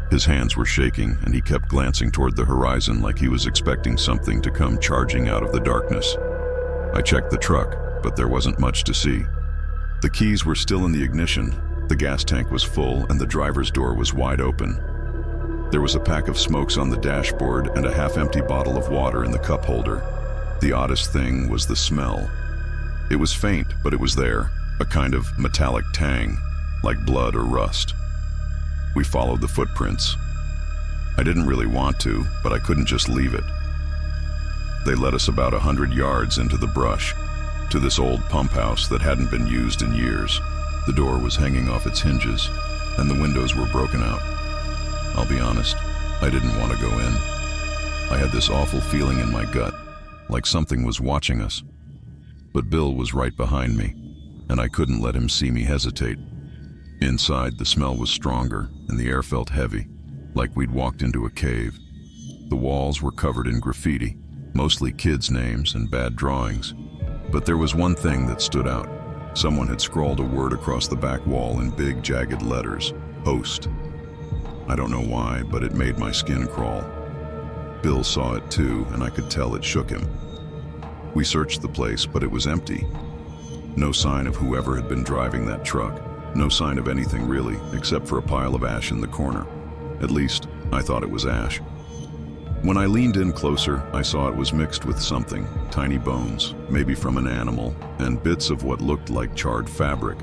His hands were shaking, and he kept glancing toward the horizon like he was expecting something to come charging out of the darkness. I checked the truck, but there wasn't much to see. The keys were still in the ignition, the gas tank was full, and the driver's door was wide open. There was a pack of smokes on the dashboard and a half-empty bottle of water in the cup holder. The oddest thing was the smell. It was faint, but it was there, a kind of metallic tang, like blood or rust. We followed the footprints. I didn't really want to, but I couldn't just leave it. They led us about 100 yards into the brush, to this old pump house that hadn't been used in years. The door was hanging off its hinges, and the windows were broken out. I'll be honest, I didn't want to go in. I had this awful feeling in my gut, like something was watching us. But Bill was right behind me, and I couldn't let him see me hesitate. Inside, the smell was stronger, and the air felt heavy, like we'd walked into a cave. The walls were covered in graffiti, mostly kids' names and bad drawings. But there was one thing that stood out. Someone had scrawled a word across the back wall in big, jagged letters, host. I don't know why, but it made my skin crawl. Bill saw it too, and I could tell it shook him. We searched the place, but it was empty. No sign of whoever had been driving that truck. No sign of anything really, except for a pile of ash in the corner. At least, I thought it was ash. When I leaned in closer, I saw it was mixed with something, tiny bones, maybe from an animal, and bits of what looked like charred fabric.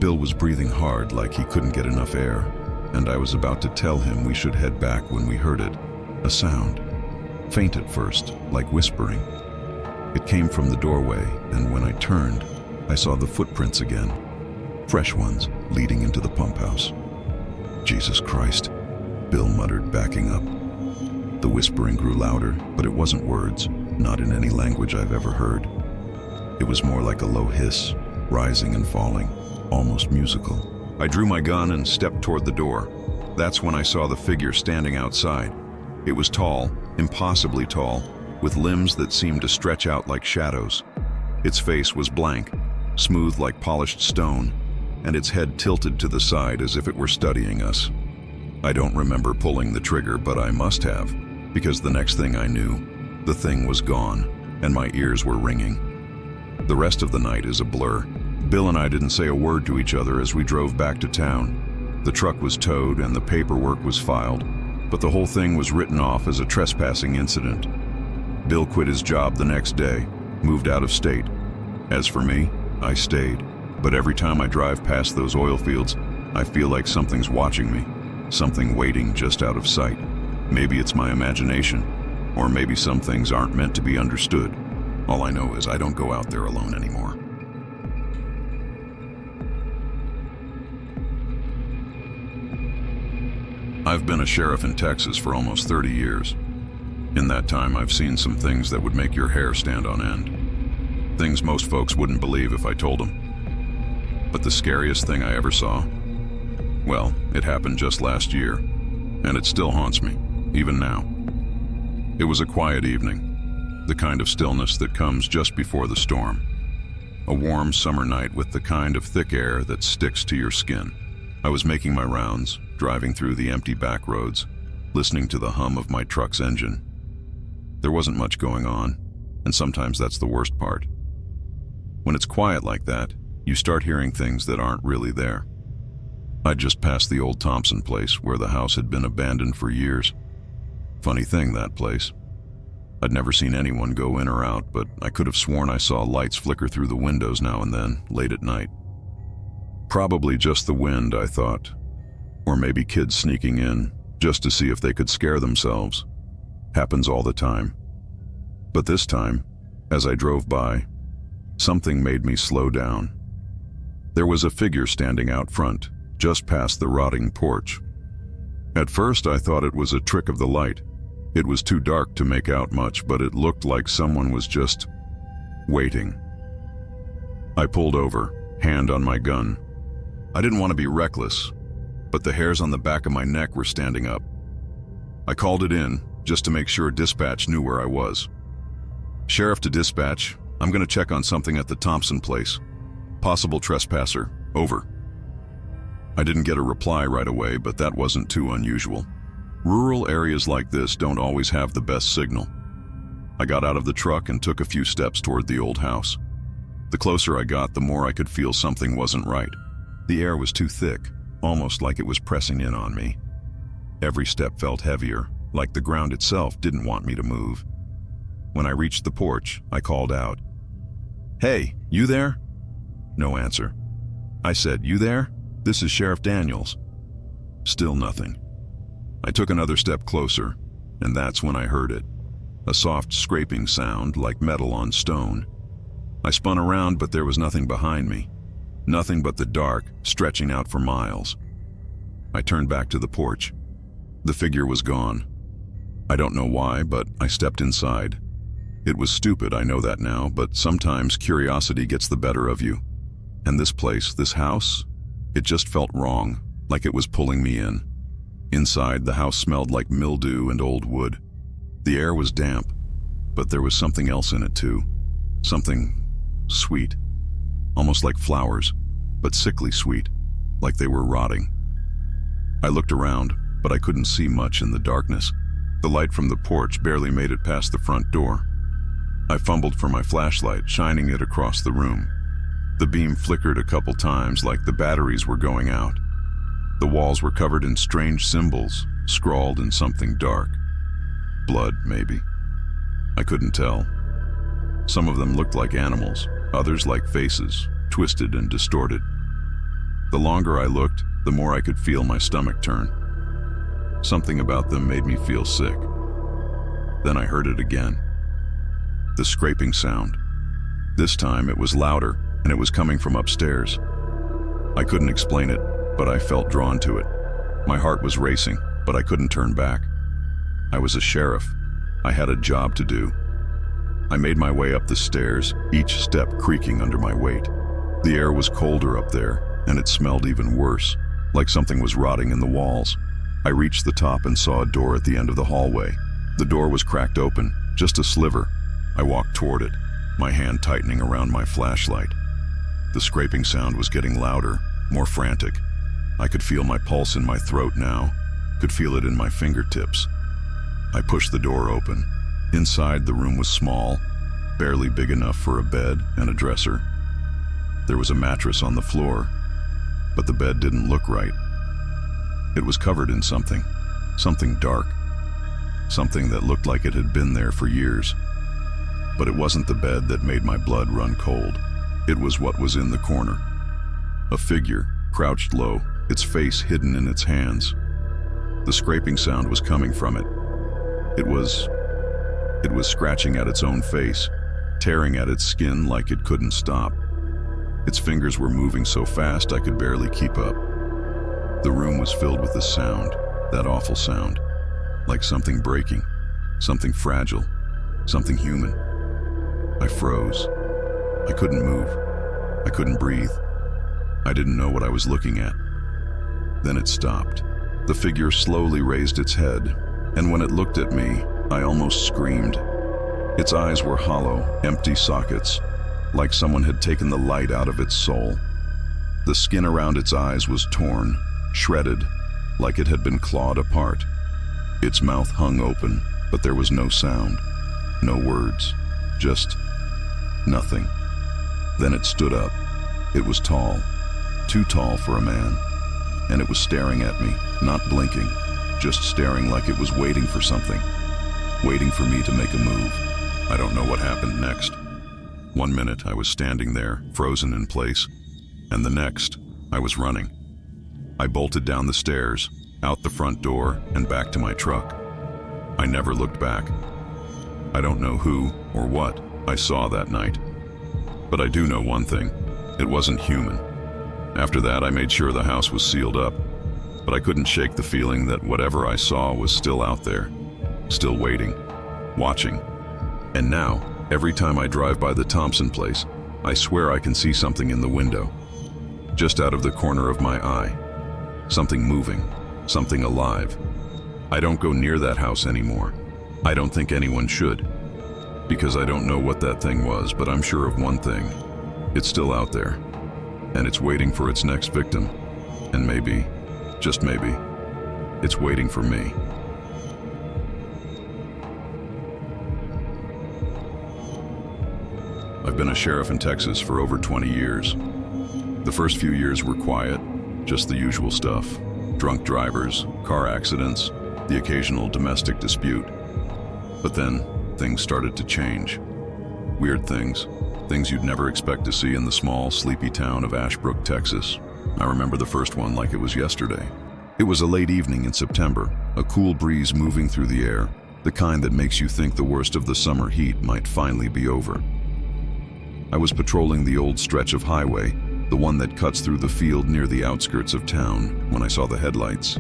Bill was breathing hard like he couldn't get enough air, and I was about to tell him we should head back when we heard it. A sound. Faint at first, like whispering. It came from the doorway, and when I turned, I saw the footprints again. Fresh ones, leading into the pump house. Jesus Christ, Bill muttered, backing up. The whispering grew louder, but it wasn't words, not in any language I've ever heard. It was more like a low hiss, rising and falling, almost musical. I drew my gun and stepped toward the door. That's when I saw the figure standing outside. It was tall, impossibly tall, with limbs that seemed to stretch out like shadows. Its face was blank, smooth like polished stone, and its head tilted to the side as if it were studying us. I don't remember pulling the trigger, but I must have, because the next thing I knew, the thing was gone, and my ears were ringing. The rest of the night is a blur. Bill and I didn't say a word to each other as we drove back to town. The truck was towed and the paperwork was filed, but the whole thing was written off as a trespassing incident. Bill quit his job the next day, moved out of state. As for me, I stayed. But every time I drive past those oil fields, I feel like something's watching me, something waiting just out of sight. Maybe it's my imagination, or maybe some things aren't meant to be understood. All I know is I don't go out there alone anymore. I've been a sheriff in Texas for almost 30 years. In that time, I've seen some things that would make your hair stand on end. Things most folks wouldn't believe if I told them. But the scariest thing I ever saw, well, it happened just last year, and it still haunts me, even now. It was a quiet evening, the kind of stillness that comes just before the storm. A warm summer night with the kind of thick air that sticks to your skin. I was making my rounds, driving through the empty back roads, listening to the hum of my truck's engine. There wasn't much going on, and sometimes that's the worst part. When it's quiet like that, you start hearing things that aren't really there. I'd just passed the old Thompson place where the house had been abandoned for years. Funny thing, that place. I'd never seen anyone go in or out, but I could have sworn I saw lights flicker through the windows now and then, late at night. Probably just the wind, I thought. Or maybe kids sneaking in, just to see if they could scare themselves. Happens all the time. But this time, as I drove by, something made me slow down. There was a figure standing out front, just past the rotting porch. At first, I thought it was a trick of the light. It was too dark to make out much, but it looked like someone was just waiting. I pulled over, hand on my gun. I didn't want to be reckless, but the hairs on the back of my neck were standing up. I called it in, just to make sure dispatch knew where I was. "Sheriff to dispatch, I'm gonna check on something at the Thompson place. Possible trespasser. Over. I didn't get a reply right away, but that wasn't too unusual. Rural areas like this don't always have the best signal. I got out of the truck and took a few steps toward the old house. The closer I got, the more I could feel something wasn't right. The air was too thick, almost like it was pressing in on me. Every step felt heavier, like the ground itself didn't want me to move. When I reached the porch, I called out, "Hey, you there?" No answer. I said, "You there? This is Sheriff Daniels." Still nothing. I took another step closer, and that's when I heard it. A soft scraping sound like metal on stone. I spun around, but there was nothing behind me. Nothing but the dark, stretching out for miles. I turned back to the porch. The figure was gone. I don't know why, but I stepped inside. It was stupid, I know that now, but sometimes curiosity gets the better of you. And this place, this house, it just felt wrong, like it was pulling me in. Inside, the house smelled like mildew and old wood. The air was damp, but there was something else in it too. Something sweet, almost like flowers, but sickly sweet, like they were rotting. I looked around, but I couldn't see much in the darkness. The light from the porch barely made it past the front door. I fumbled for my flashlight, shining it across the room. The beam flickered a couple times like the batteries were going out. The walls were covered in strange symbols, scrawled in something dark. Blood, maybe. I couldn't tell. Some of them looked like animals, others like faces, twisted and distorted. The longer I looked, the more I could feel my stomach turn. Something about them made me feel sick. Then I heard it again. The scraping sound. This time it was louder, and it was coming from upstairs. I couldn't explain it, but I felt drawn to it. My heart was racing, but I couldn't turn back. I was a sheriff. I had a job to do. I made my way up the stairs, each step creaking under my weight. The air was colder up there, and it smelled even worse, like something was rotting in the walls. I reached the top and saw a door at the end of the hallway. The door was cracked open, just a sliver. I walked toward it, my hand tightening around my flashlight. The scraping sound was getting louder, more frantic. I could feel my pulse in my throat now, could feel it in my fingertips. I pushed the door open. Inside, the room was small, barely big enough for a bed and a dresser. There was a mattress on the floor, but the bed didn't look right. It was covered in something dark, something that looked like it had been there for years. But it wasn't the bed that made my blood run cold. It was what was in the corner. A figure, crouched low, its face hidden in its hands. The scraping sound was coming from it. It was scratching at its own face, tearing at its skin like it couldn't stop. Its fingers were moving so fast I could barely keep up. The room was filled with the sound, that awful sound, like something breaking, something fragile, something human. I froze. I couldn't move. I couldn't breathe. I didn't know what I was looking at. Then it stopped. The figure slowly raised its head, and when it looked at me, I almost screamed. Its eyes were hollow, empty sockets, like someone had taken the light out of its soul. The skin around its eyes was torn, shredded, like it had been clawed apart. Its mouth hung open, but there was no sound, no words, just nothing. Then it stood up. It was tall, too tall for a man, and it was staring at me, not blinking, just staring like it was waiting for something, waiting for me to make a move. I don't know what happened next. 1 minute I was standing there, frozen in place, and the next, I was running. I bolted down the stairs, out the front door, and back to my truck. I never looked back. I don't know who or what I saw that night. But I do know one thing. It wasn't human. After that, I made sure the house was sealed up. But I couldn't shake the feeling that whatever I saw was still out there, still waiting, watching. And now, every time I drive by the Thompson place, I swear I can see something in the window, just out of the corner of my eye. Something moving, something alive. I don't go near that house anymore. I don't think anyone should. Because I don't know what that thing was, but I'm sure of one thing. It's still out there, and it's waiting for its next victim. And maybe, just maybe, it's waiting for me. I've been a sheriff in Texas for over 20 years. The first few years were quiet, just the usual stuff. Drunk drivers, car accidents, the occasional domestic dispute. But then, things started to change. Weird things. Things you'd never expect to see in the small, sleepy town of Ashbrook, Texas. I remember the first one like it was yesterday. It was a late evening in September, a cool breeze moving through the air, the kind that makes you think the worst of the summer heat might finally be over. I was patrolling the old stretch of highway, the one that cuts through the field near the outskirts of town, when I saw the headlights.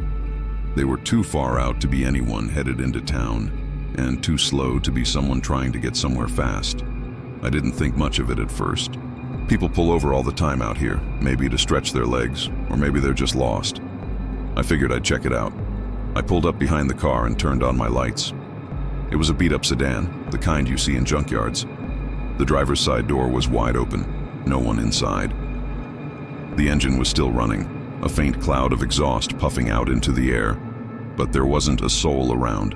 They were too far out to be anyone headed into town, and too slow to be someone trying to get somewhere fast. I didn't think much of it at first. People pull over all the time out here, maybe to stretch their legs, or maybe they're just lost. I figured I'd check it out. I pulled up behind the car and turned on my lights. It was a beat-up sedan, the kind you see in junkyards. The driver's side door was wide open, no one inside. The engine was still running, a faint cloud of exhaust puffing out into the air, but there wasn't a soul around.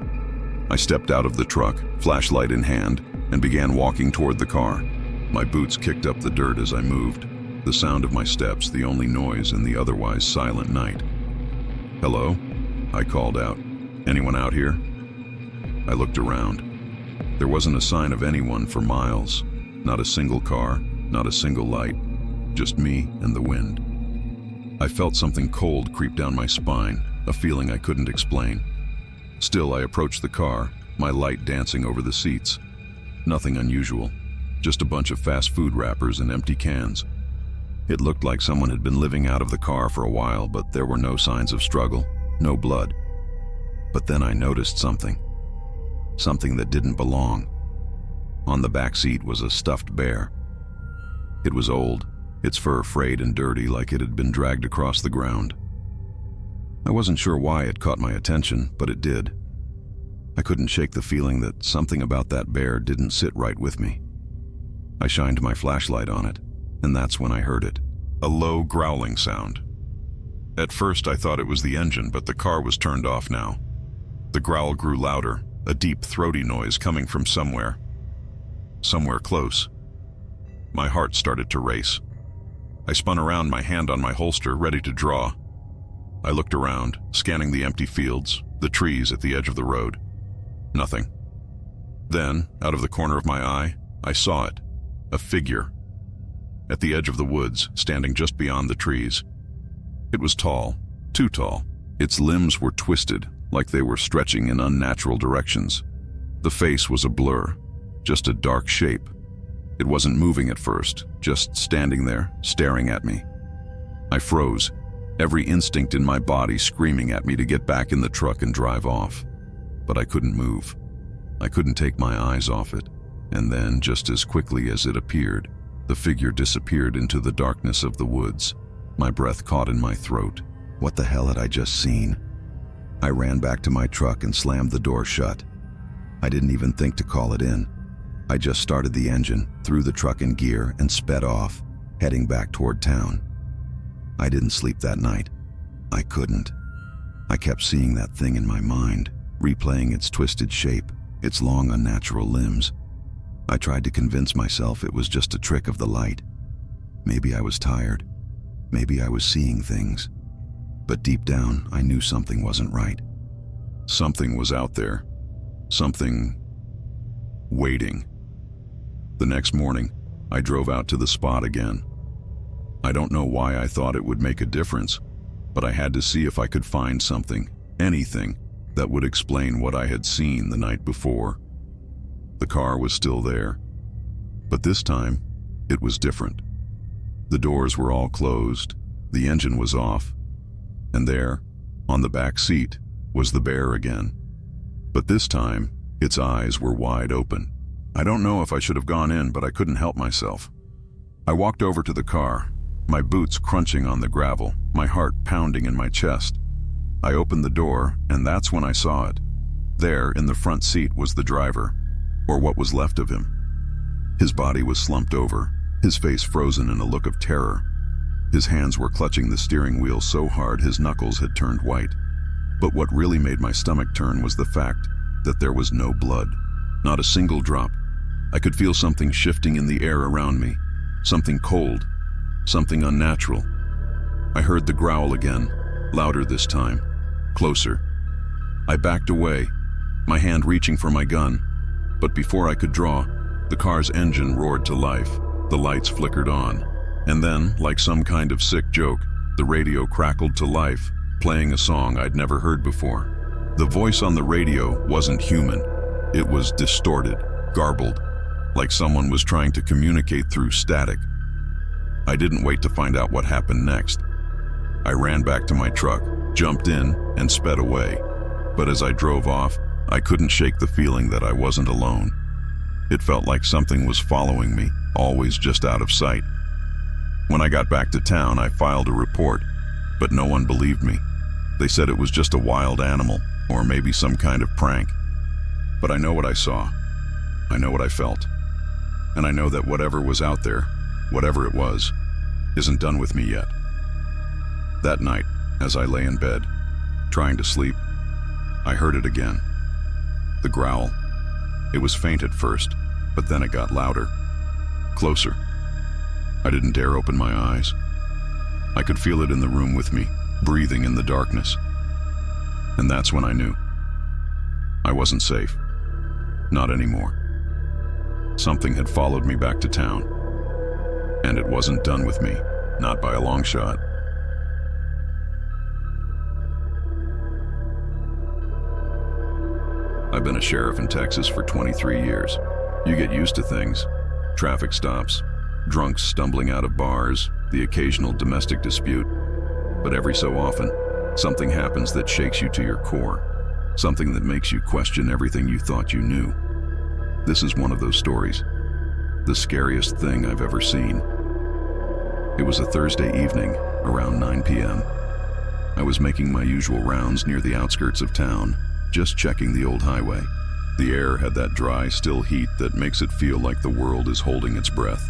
I stepped out of the truck, flashlight in hand, and began walking toward the car. My boots kicked up the dirt as I moved, the sound of my steps the only noise in the otherwise silent night. "Hello?" I called out. "Anyone out here?" I looked around. There wasn't a sign of anyone for miles. Not a single car, not a single light. Just me and the wind. I felt something cold creep down my spine, a feeling I couldn't explain. Still, I approached the car, my light dancing over the seats. Nothing unusual, just a bunch of fast food wrappers and empty cans. It looked like someone had been living out of the car for a while, but there were no signs of struggle, no blood. But then I noticed something. Something that didn't belong. On the back seat was a stuffed bear. It was old, its fur frayed and dirty like it had been dragged across the ground. I wasn't sure why it caught my attention, but it did. I couldn't shake the feeling that something about that bear didn't sit right with me. I shined my flashlight on it, and that's when I heard it. A low growling sound. At first I thought it was the engine, but the car was turned off now. The growl grew louder, a deep, throaty noise coming from somewhere. Somewhere close. My heart started to race. I spun around, my hand on my holster, ready to draw. I looked around, scanning the empty fields, the trees at the edge of the road. Nothing. Then, out of the corner of my eye, I saw it. A figure. At the edge of the woods, standing just beyond the trees. It was tall, too tall. Its limbs were twisted, like they were stretching in unnatural directions. The face was a blur, just a dark shape. It wasn't moving at first, just standing there, staring at me. I froze, every instinct in my body screaming at me to get back in the truck and drive off. But I couldn't move. I couldn't take my eyes off it. And then, just as quickly as it appeared, the figure disappeared into the darkness of the woods. My breath caught in my throat. What the hell had I just seen? I ran back to my truck and slammed the door shut. I didn't even think to call it in. I just started the engine, threw the truck in gear, and sped off, heading back toward town. I didn't sleep that night. I couldn't. I kept seeing that thing in my mind, replaying its twisted shape, its long, unnatural limbs. I tried to convince myself it was just a trick of the light. Maybe I was tired. Maybe I was seeing things. But deep down, I knew something wasn't right. Something was out there. Something waiting. The next morning, I drove out to the spot again. I don't know why I thought it would make a difference, but I had to see if I could find something, anything, that would explain what I had seen the night before. The car was still there, but this time, it was different. The doors were all closed, the engine was off, and there, on the back seat, was the bear again. But this time, its eyes were wide open. I don't know if I should have gone in, but I couldn't help myself. I walked over to the car, my boots crunching on the gravel, my heart pounding in my chest. I opened the door, and that's when I saw it. There, in the front seat, was the driver. or what was left of him. His body was slumped over, his face frozen in a look of terror. His hands were clutching the steering wheel so hard his knuckles had turned white. But what really made my stomach turn was the fact that there was no blood. Not a single drop. I could feel something shifting in the air around me. Something cold. Something unnatural. I heard the growl again, louder this time. Closer. I backed away, my hand reaching for my gun. But before I could draw, the car's engine roared to life. The lights flickered on. And then, like some kind of sick joke, the radio crackled to life, playing a song I'd never heard before. The voice on the radio wasn't human. It was distorted, garbled, like someone was trying to communicate through static. I didn't wait to find out what happened next. I ran back to my truck, jumped in, and sped away. But as I drove off, I couldn't shake the feeling that I wasn't alone. It felt like something was following me, always just out of sight. When I got back to town, I filed a report, but no one believed me. They said it was just a wild animal, or maybe some kind of prank. But I know what I saw. I know what I felt. And I know that whatever was out there, whatever it was, isn't done with me yet. That night, as I lay in bed, trying to sleep, I heard it again. The growl. It was faint at first, but then it got louder, closer. I didn't dare open my eyes. I could feel it in the room with me, breathing in the darkness. And that's when I knew. I wasn't safe. Not anymore. Something had followed me back to town. And it wasn't done with me, not by a long shot. I've been a sheriff in Texas for 23 years. You get used to things. Traffic stops, drunks stumbling out of bars, the occasional domestic dispute. But every so often, something happens that shakes you to your core. Something that makes you question everything you thought you knew. This is one of those stories. The scariest thing I've ever seen. It was a Thursday evening, around 9 p.m. I was making my usual rounds near the outskirts of town, just checking the old highway. The air had that dry, still heat that makes it feel like the world is holding its breath.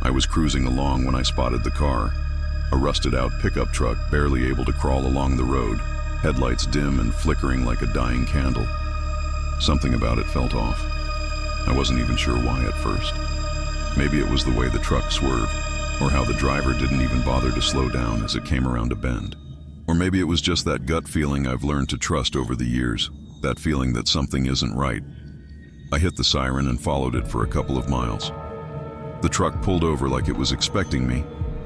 I was cruising along when I spotted the car, a rusted-out pickup truck barely able to crawl along the road, headlights dim and flickering like a dying candle. Something about it felt off. I wasn't even sure why at first. Maybe it was the way the truck swerved, or how the driver didn't even bother to slow down as it came around a bend. Or maybe it was just that gut feeling I've learned to trust over the years, that feeling that something isn't right. I hit the siren and followed it for a couple of miles. The truck pulled over like it was expecting me,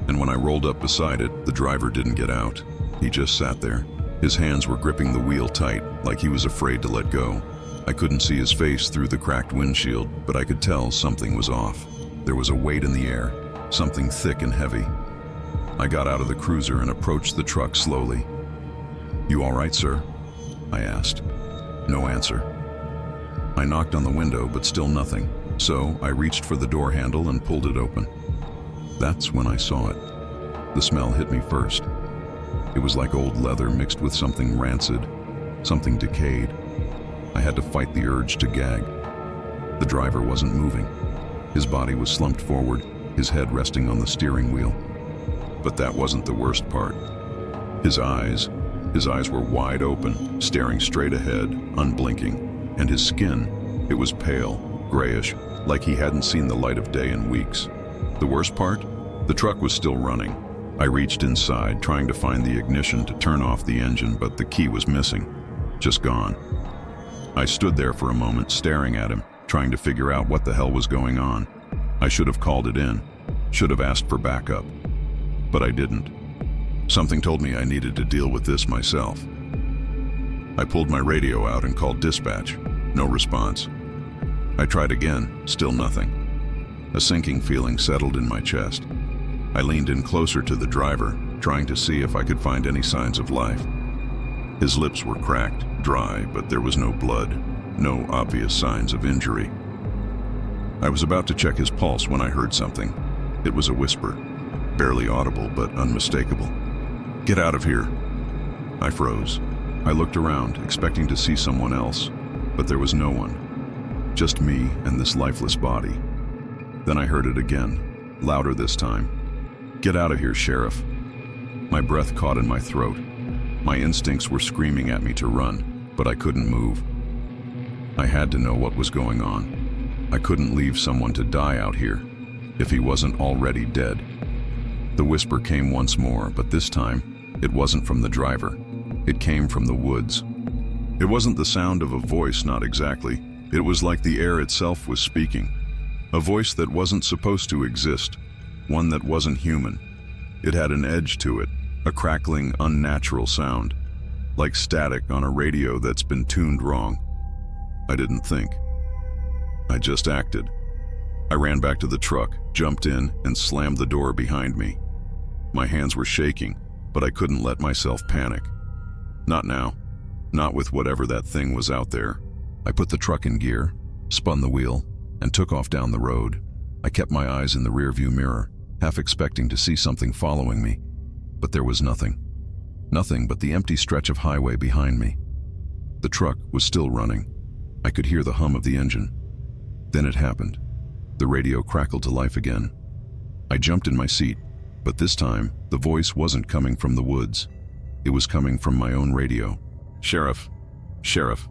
and when I rolled up beside it, the driver didn't get out. He just sat there. His hands were gripping the wheel tight, like he was afraid to let go. I couldn't see his face through the cracked windshield, but I could tell something was off. There was a weight in the air, something thick and heavy. I got out of the cruiser and approached the truck slowly. "You all right, sir?" I asked. No answer. I knocked on the window, but still nothing, so I reached for the door handle and pulled it open. That's when I saw it. The smell hit me first. It was like old leather mixed with something rancid, something decayed. I had to fight the urge to gag. The driver wasn't moving. His body was slumped forward, his head resting on the steering wheel. But that wasn't the worst part. His eyes were wide open, staring straight ahead, unblinking, and his skin, it was pale, grayish, like he hadn't seen the light of day in weeks. The worst part? The truck was still running. I reached inside, trying to find the ignition to turn off the engine, but the key was missing, just gone. I stood there for a moment, staring at him, trying to figure out what the hell was going on. I should have called it in, should have asked for backup. But I didn't. Something told me I needed to deal with this myself. I pulled my radio out and called dispatch. No response. I tried again, still nothing. A sinking feeling settled in my chest. I leaned in closer to the driver, trying to see if I could find any signs of life. His lips were cracked, dry, but there was no blood, no obvious signs of injury. I was about to check his pulse when I heard something. It was a whisper. Barely audible, but unmistakable. "Get out of here." I froze. I looked around, expecting to see someone else, but there was no one. Just me and this lifeless body. Then I heard it again, louder this time. "Get out of here, Sheriff." My breath caught in my throat. My instincts were screaming at me to run, but I couldn't move. I had to know what was going on. I couldn't leave someone to die out here, if he wasn't already dead. The whisper came once more, but this time, it wasn't from the driver. It came from the woods. It wasn't the sound of a voice, not exactly. It was like the air itself was speaking. A voice that wasn't supposed to exist, one that wasn't human. It had an edge to it, a crackling, unnatural sound, like static on a radio that's been tuned wrong. I didn't think. I just acted. I ran back to the truck, jumped in, and slammed the door behind me. My hands were shaking, but I couldn't let myself panic. Not now. Not with whatever that thing was out there. I put the truck in gear, spun the wheel, and took off down the road. I kept my eyes in the rearview mirror, half expecting to see something following me. But there was nothing. Nothing but the empty stretch of highway behind me. The truck was still running. I could hear the hum of the engine. Then it happened. The radio crackled to life again. I jumped in my seat, but this time, the voice wasn't coming from the woods. It was coming from my own radio. "Sheriff, Sheriff,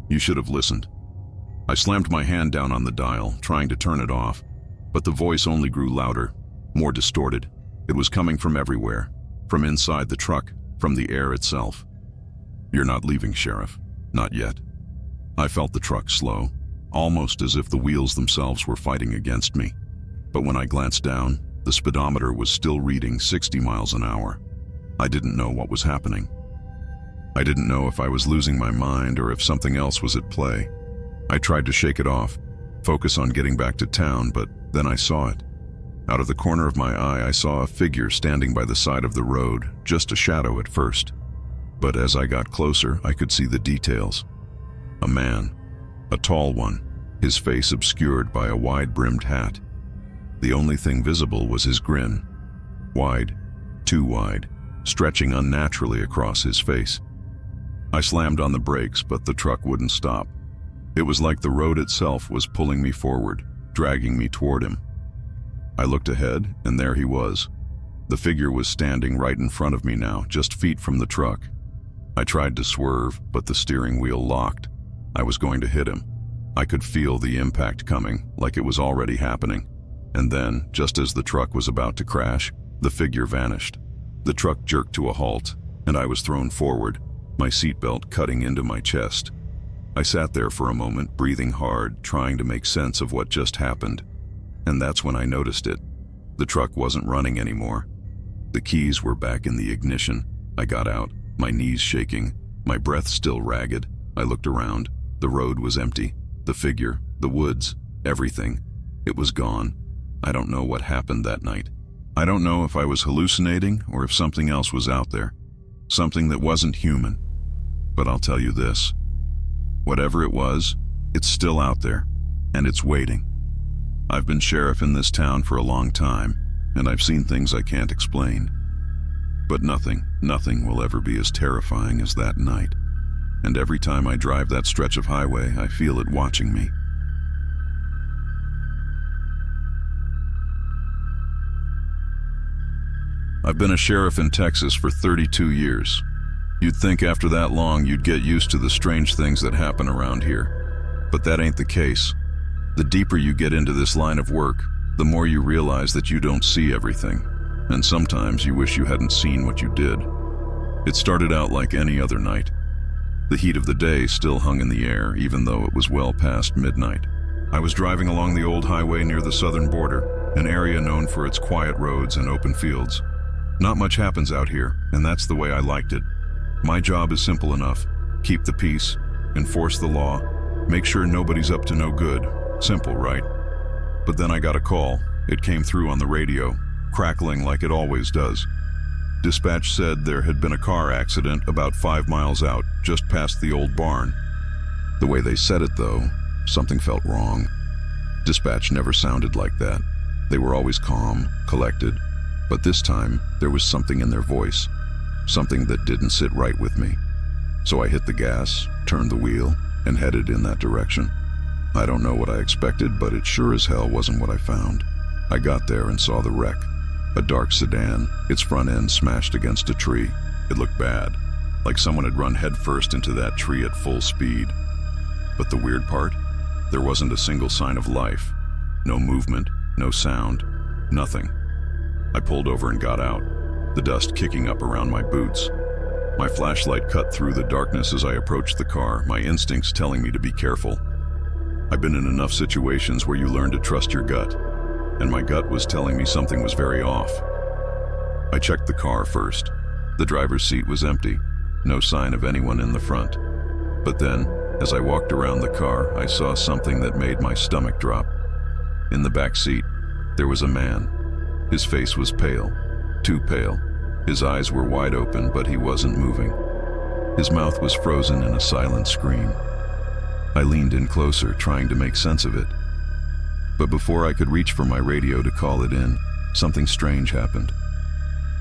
you should have listened." I slammed my hand down on the dial, trying to turn it off, but the voice only grew louder, more distorted. It was coming from everywhere, from inside the truck, from the air itself. "You're not leaving, Sheriff. Not yet." I felt the truck slow, almost as if the wheels themselves were fighting against me. But when I glanced down, the speedometer was still reading 60 miles an hour. I didn't know what was happening. I didn't know if I was losing my mind or if something else was at play. I tried to shake it off, focus on getting back to town, but then I saw it. Out of the corner of my eye, I saw a figure standing by the side of the road, just a shadow at first. But as I got closer, I could see the details. A man, a tall one, his face obscured by a wide-brimmed hat. The only thing visible was his grin. Wide, too wide, stretching unnaturally across his face. I slammed on the brakes, but the truck wouldn't stop. It was like the road itself was pulling me forward, dragging me toward him. I looked ahead, and there he was. The figure was standing right in front of me now, just feet from the truck. I tried to swerve, but the steering wheel locked. I was going to hit him. I could feel the impact coming, like it was already happening. And then, just as the truck was about to crash, the figure vanished. The truck jerked to a halt, and I was thrown forward, my seatbelt cutting into my chest. I sat there for a moment, breathing hard, trying to make sense of what just happened. And that's when I noticed it. The truck wasn't running anymore. The keys were back in the ignition. I got out, my knees shaking, my breath still ragged. I looked around. The road was empty. The figure, the woods, everything. It was gone. I don't know what happened that night. I don't know if I was hallucinating or if something else was out there. Something that wasn't human. But I'll tell you this. Whatever it was, it's still out there, and it's waiting. I've been sheriff in this town for a long time, and I've seen things I can't explain. But nothing will ever be as terrifying as that night. And every time I drive that stretch of highway, I feel it watching me. I've been a sheriff in Texas for 32 years. You'd think after that long you'd get used to the strange things that happen around here. But that ain't the case. The deeper you get into this line of work, the more you realize that you don't see everything. And sometimes you wish you hadn't seen what you did. It started out like any other night. The heat of the day still hung in the air, even though it was well past midnight. I was driving along the old highway near the southern border, an area known for its quiet roads and open fields. Not much happens out here, and that's the way I liked it. My job is simple enough. Keep the peace, enforce the law, make sure nobody's up to no good. Simple, right? But then I got a call. It came through on the radio, crackling like it always does. Dispatch said there had been a car accident about 5 miles out, just past the old barn. The way they said it, though, something felt wrong. Dispatch never sounded like that. They were always calm, collected, but this time there was something in their voice, something that didn't sit right with me. So I hit the gas, turned the wheel, and headed in that direction. I don't know what I expected, but it sure as hell wasn't what I found. I got there and saw the wreck. A dark sedan, its front end smashed against a tree. It looked bad, like someone had run headfirst into that tree at full speed. But the weird part? There wasn't a single sign of life. No movement, no sound, nothing. I pulled over and got out, the dust kicking up around my boots. My flashlight cut through the darkness as I approached the car, my instincts telling me to be careful. I've been in enough situations where you learn to trust your gut, and my gut was telling me something was very off. I checked the car first. The driver's seat was empty, no sign of anyone in the front. But then, as I walked around the car, I saw something that made my stomach drop. In the back seat, there was a man. His face was pale, too pale. His eyes were wide open, but he wasn't moving. His mouth was frozen in a silent scream. I leaned in closer, trying to make sense of it. But before I could reach for my radio to call it in, something strange happened.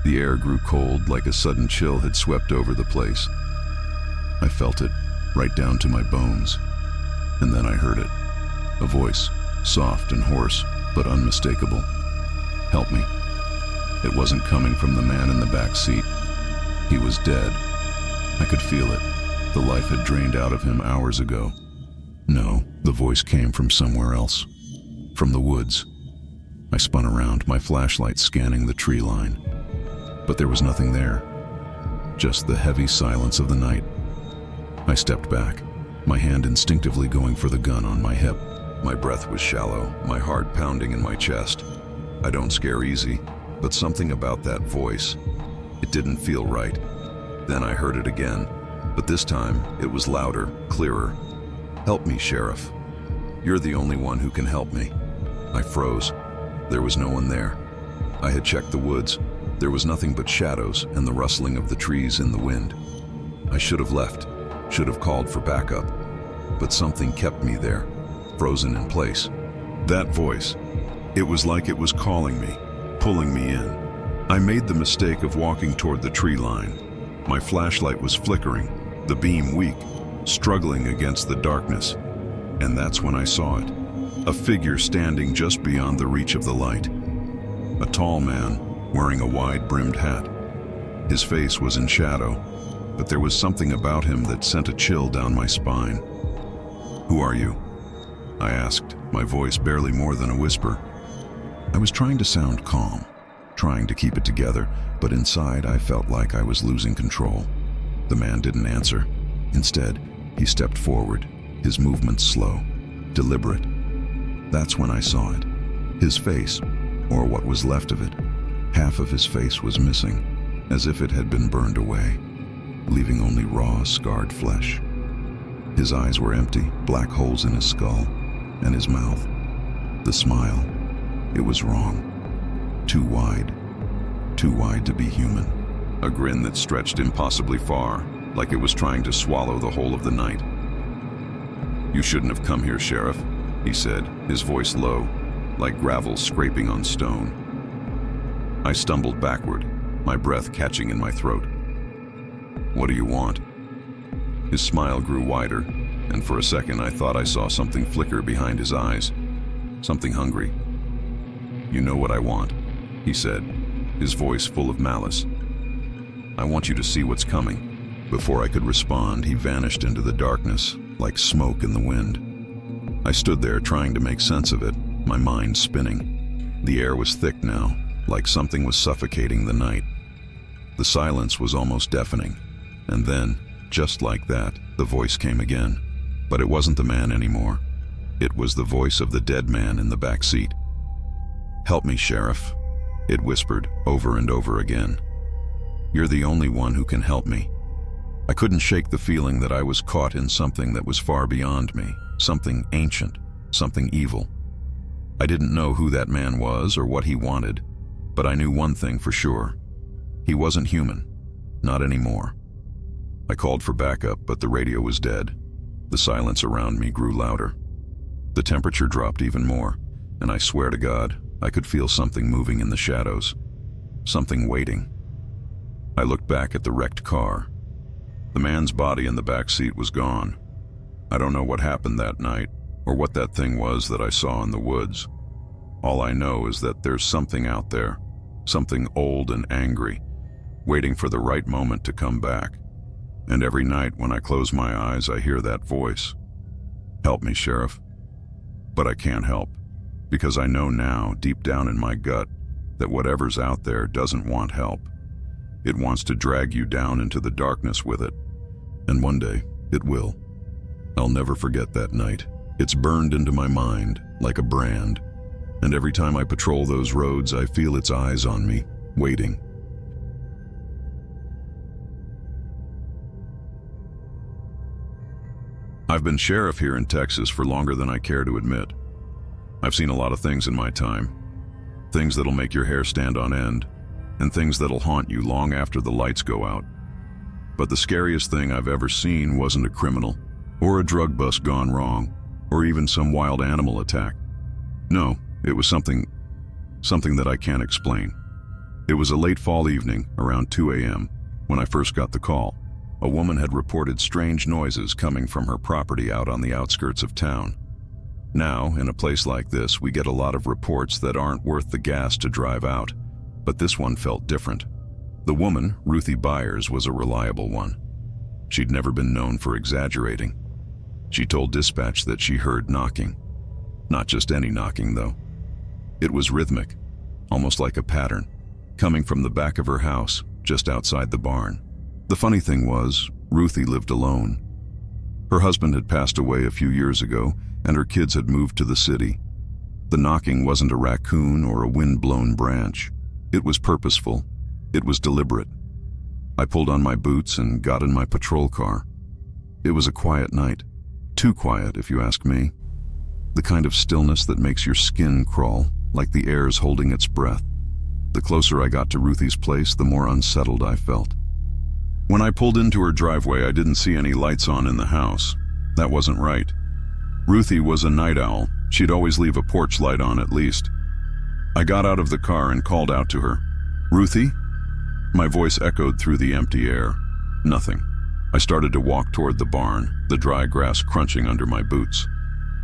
The air grew cold, like a sudden chill had swept over the place. I felt it, right down to my bones. And then I heard it. A voice, soft and hoarse, but unmistakable. Help me. It wasn't coming from the man in the back seat. He was dead. I could feel it. The life had drained out of him hours ago. No, the voice came from somewhere else. From the woods. I spun around, my flashlight scanning the tree line. But there was nothing there. Just the heavy silence of the night. I stepped back, my hand instinctively going for the gun on my hip. My breath was shallow, my heart pounding in my chest. I don't scare easy, but something about that voice, it didn't feel right. Then I heard it again, but this time it was louder, clearer. Help me, Sheriff. You're the only one who can help me. I froze. There was no one there. I had checked the woods. There was nothing but shadows and the rustling of the trees in the wind. I should have left, should have called for backup, but something kept me there, frozen in place. That voice, it was like it was calling me, pulling me in. I made the mistake of walking toward the tree line. My flashlight was flickering, the beam weak, struggling against the darkness. And that's when I saw it. A figure standing just beyond the reach of the light. A tall man, wearing a wide-brimmed hat. His face was in shadow, but there was something about him that sent a chill down my spine. "Who are you?" I asked, my voice barely more than a whisper. I was trying to sound calm, trying to keep it together, but inside I felt like I was losing control. The man didn't answer. Instead, he stepped forward, his movements slow, deliberate. That's when I saw it. His face, or what was left of it. Half of his face was missing, as if it had been burned away, leaving only raw, scarred flesh. His eyes were empty, black holes in his skull, and his mouth. The smile, it was wrong. Too wide to be human. A grin that stretched impossibly far, like it was trying to swallow the whole of the night. "You shouldn't have come here, Sheriff," he said, his voice low, like gravel scraping on stone. I stumbled backward, my breath catching in my throat. "What do you want?" His smile grew wider, and for a second I thought I saw something flicker behind his eyes. Something hungry. "You know what I want," he said, his voice full of malice. "I want you to see what's coming." Before I could respond, he vanished into the darkness, like smoke in the wind. I stood there trying to make sense of it, my mind spinning. The air was thick now, like something was suffocating the night. The silence was almost deafening, and then, just like that, the voice came again. But it wasn't the man anymore. It was the voice of the dead man in the back seat. "Help me, Sheriff," it whispered over and over again. "You're the only one who can help me." I couldn't shake the feeling that I was caught in something that was far beyond me, something ancient, something evil. I didn't know who that man was or what he wanted, but I knew one thing for sure. He wasn't human, not anymore. I called for backup, but the radio was dead. The silence around me grew louder. The temperature dropped even more, and I swear to God, I could feel something moving in the shadows, something waiting. I looked back at the wrecked car. The man's body in the back seat was gone. I don't know what happened that night, or what that thing was that I saw in the woods. All I know is that there's something out there, something old and angry, waiting for the right moment to come back. And every night when I close my eyes, I hear that voice. Help me, Sheriff. But I can't help, because I know now, deep down in my gut, that whatever's out there doesn't want help. It wants to drag you down into the darkness with it. And one day, it will. I'll never forget that night. It's burned into my mind like a brand. And every time I patrol those roads, I feel its eyes on me, waiting. I've been sheriff here in Texas for longer than I care to admit. I've seen a lot of things in my time. Things that'll make your hair stand on end, and things that'll haunt you long after the lights go out. But the scariest thing I've ever seen wasn't a criminal, or a drug bust gone wrong, or even some wild animal attack. No, it was something that I can't explain. It was a late fall evening, around 2 a.m., when I first got the call. A woman had reported strange noises coming from her property out on the outskirts of town. Now, in a place like this, we get a lot of reports that aren't worth the gas to drive out, but this one felt different. The woman, Ruthie Byers, was a reliable one. She'd never been known for exaggerating. She told dispatch that she heard knocking. Not just any knocking, though. It was rhythmic, almost like a pattern, coming from the back of her house, just outside the barn. The funny thing was, Ruthie lived alone. Her husband had passed away a few years ago, and her kids had moved to the city. The knocking wasn't a raccoon or a wind-blown branch. It was purposeful. It was deliberate. I pulled on my boots and got in my patrol car. It was a quiet night. Too quiet, if you ask me. The kind of stillness that makes your skin crawl, like the air's holding its breath. The closer I got to Ruthie's place, the more unsettled I felt. When I pulled into her driveway, I didn't see any lights on in the house. That wasn't right. Ruthie was a night owl. She'd always leave a porch light on at least. I got out of the car and called out to her. "Ruthie?" My voice echoed through the empty air. Nothing. I started to walk toward the barn, the dry grass crunching under my boots.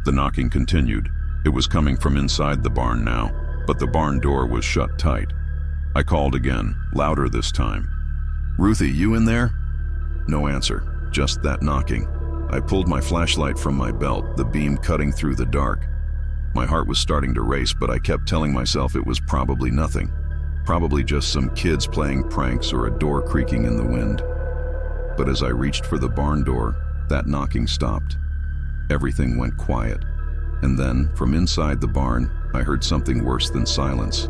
The knocking continued. It was coming from inside the barn now, but the barn door was shut tight. I called again, louder this time. "Ruthie, you in there?" No answer, just that knocking. I pulled my flashlight from my belt, the beam cutting through the dark. My heart was starting to race, but I kept telling myself it was probably nothing. Probably just some kids playing pranks or a door creaking in the wind. But as I reached for the barn door, that knocking stopped. Everything went quiet. And then, from inside the barn, I heard something worse than silence.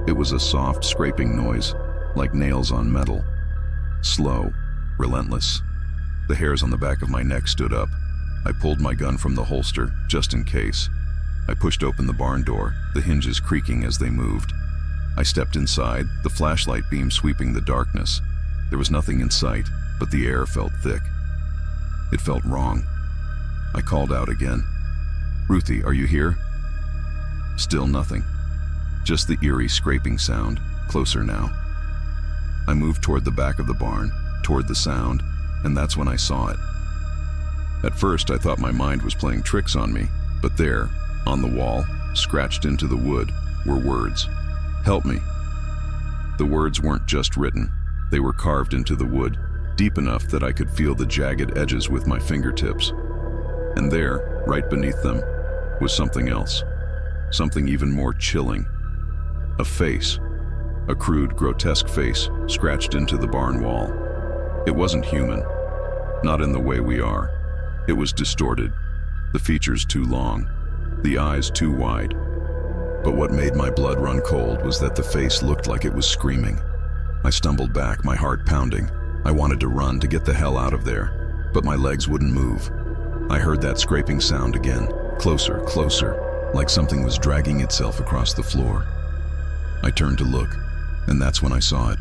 It was a soft, scraping noise, like nails on metal. Slow, relentless. The hairs on the back of my neck stood up. I pulled my gun from the holster, just in case. I pushed open the barn door, the hinges creaking as they moved. I stepped inside, the flashlight beam sweeping the darkness. There was nothing in sight, but the air felt thick. It felt wrong. I called out again. "Ruthie, are you here?" Still nothing. Just the eerie scraping sound, closer now. I moved toward the back of the barn, toward the sound, and that's when I saw it. At first, I thought my mind was playing tricks on me, but there, on the wall, scratched into the wood, were words. "Help me." The words weren't just written. They were carved into the wood, deep enough that I could feel the jagged edges with my fingertips. And there, right beneath them, was something else. Something even more chilling. A face. A crude, grotesque face scratched into the barn wall. It wasn't human. Not in the way we are. It was distorted. The features too long. The eyes too wide. But what made my blood run cold was that the face looked like it was screaming. I stumbled back, my heart pounding. I wanted to run, to get the hell out of there, but my legs wouldn't move. I heard that scraping sound again, closer, closer, like something was dragging itself across the floor. I turned to look, and that's when I saw it.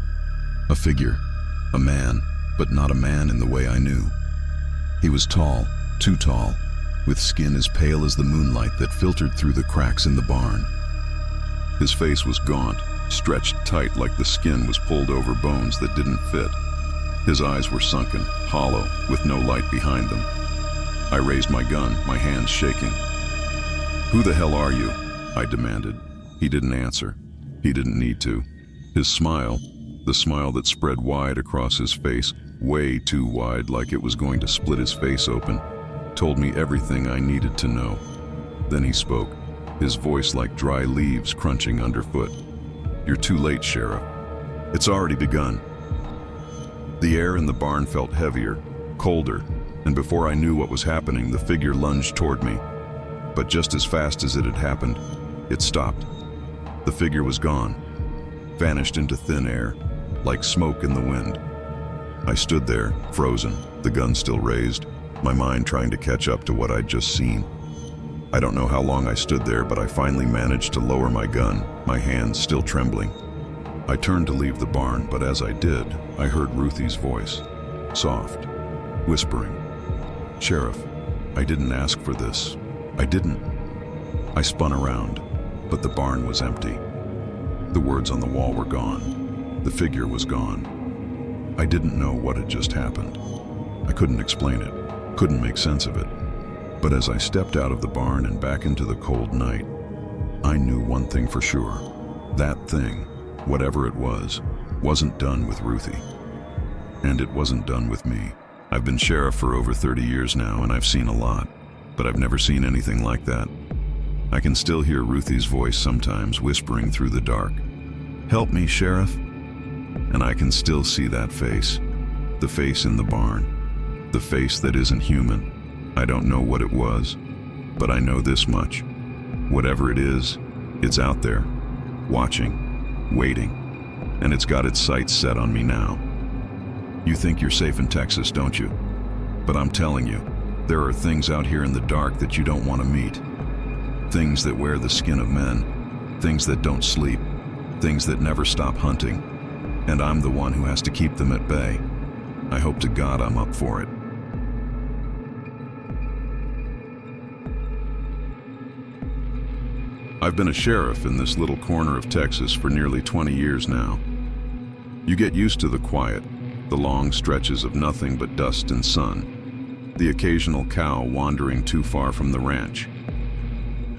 A figure, a man, but not a man in the way I knew. He was tall, too tall, with skin as pale as the moonlight that filtered through the cracks in the barn. His face was gaunt, stretched tight like the skin was pulled over bones that didn't fit. His eyes were sunken, hollow, with no light behind them. I raised my gun, my hands shaking. "Who the hell are you?" I demanded. He didn't answer. He didn't need to. His smile, the smile that spread wide across his face, way too wide like it was going to split his face open, told me everything I needed to know. Then he spoke, his voice like dry leaves crunching underfoot. "You're too late, Sheriff. It's already begun." The air in the barn felt heavier, colder, and before I knew what was happening, the figure lunged toward me. But just as fast as it had happened, it stopped. The figure was gone, vanished into thin air, like smoke in the wind. I stood there, frozen, the gun still raised, my mind trying to catch up to what I'd just seen. I don't know how long I stood there, but I finally managed to lower my gun, my hands still trembling. I turned to leave the barn, but as I did, I heard Ruthie's voice, soft, whispering. "Sheriff, I didn't ask for this. I didn't." I spun around, but the barn was empty. The words on the wall were gone. The figure was gone. I didn't know what had just happened. I couldn't explain it, couldn't make sense of it. But as I stepped out of the barn and back into the cold night, I knew one thing for sure. That thing, whatever it was, wasn't done with Ruthie. And it wasn't done with me. I've been sheriff for over 30 years now, and I've seen a lot, but I've never seen anything like that. I can still hear Ruthie's voice sometimes whispering through the dark. "Help me, Sheriff." And I can still see that face, the face in the barn, the face that isn't human. I don't know what it was, but I know this much. Whatever it is, it's out there, watching, waiting, and it's got its sights set on me now. You think you're safe in Texas, don't you? But I'm telling you, there are things out here in the dark that you don't want to meet. Things that wear the skin of men, things that don't sleep, things that never stop hunting, and I'm the one who has to keep them at bay. I hope to God I'm up for it. I've been a sheriff in this little corner of Texas for nearly 20 years now. You get used to the quiet, the long stretches of nothing but dust and sun, the occasional cow wandering too far from the ranch.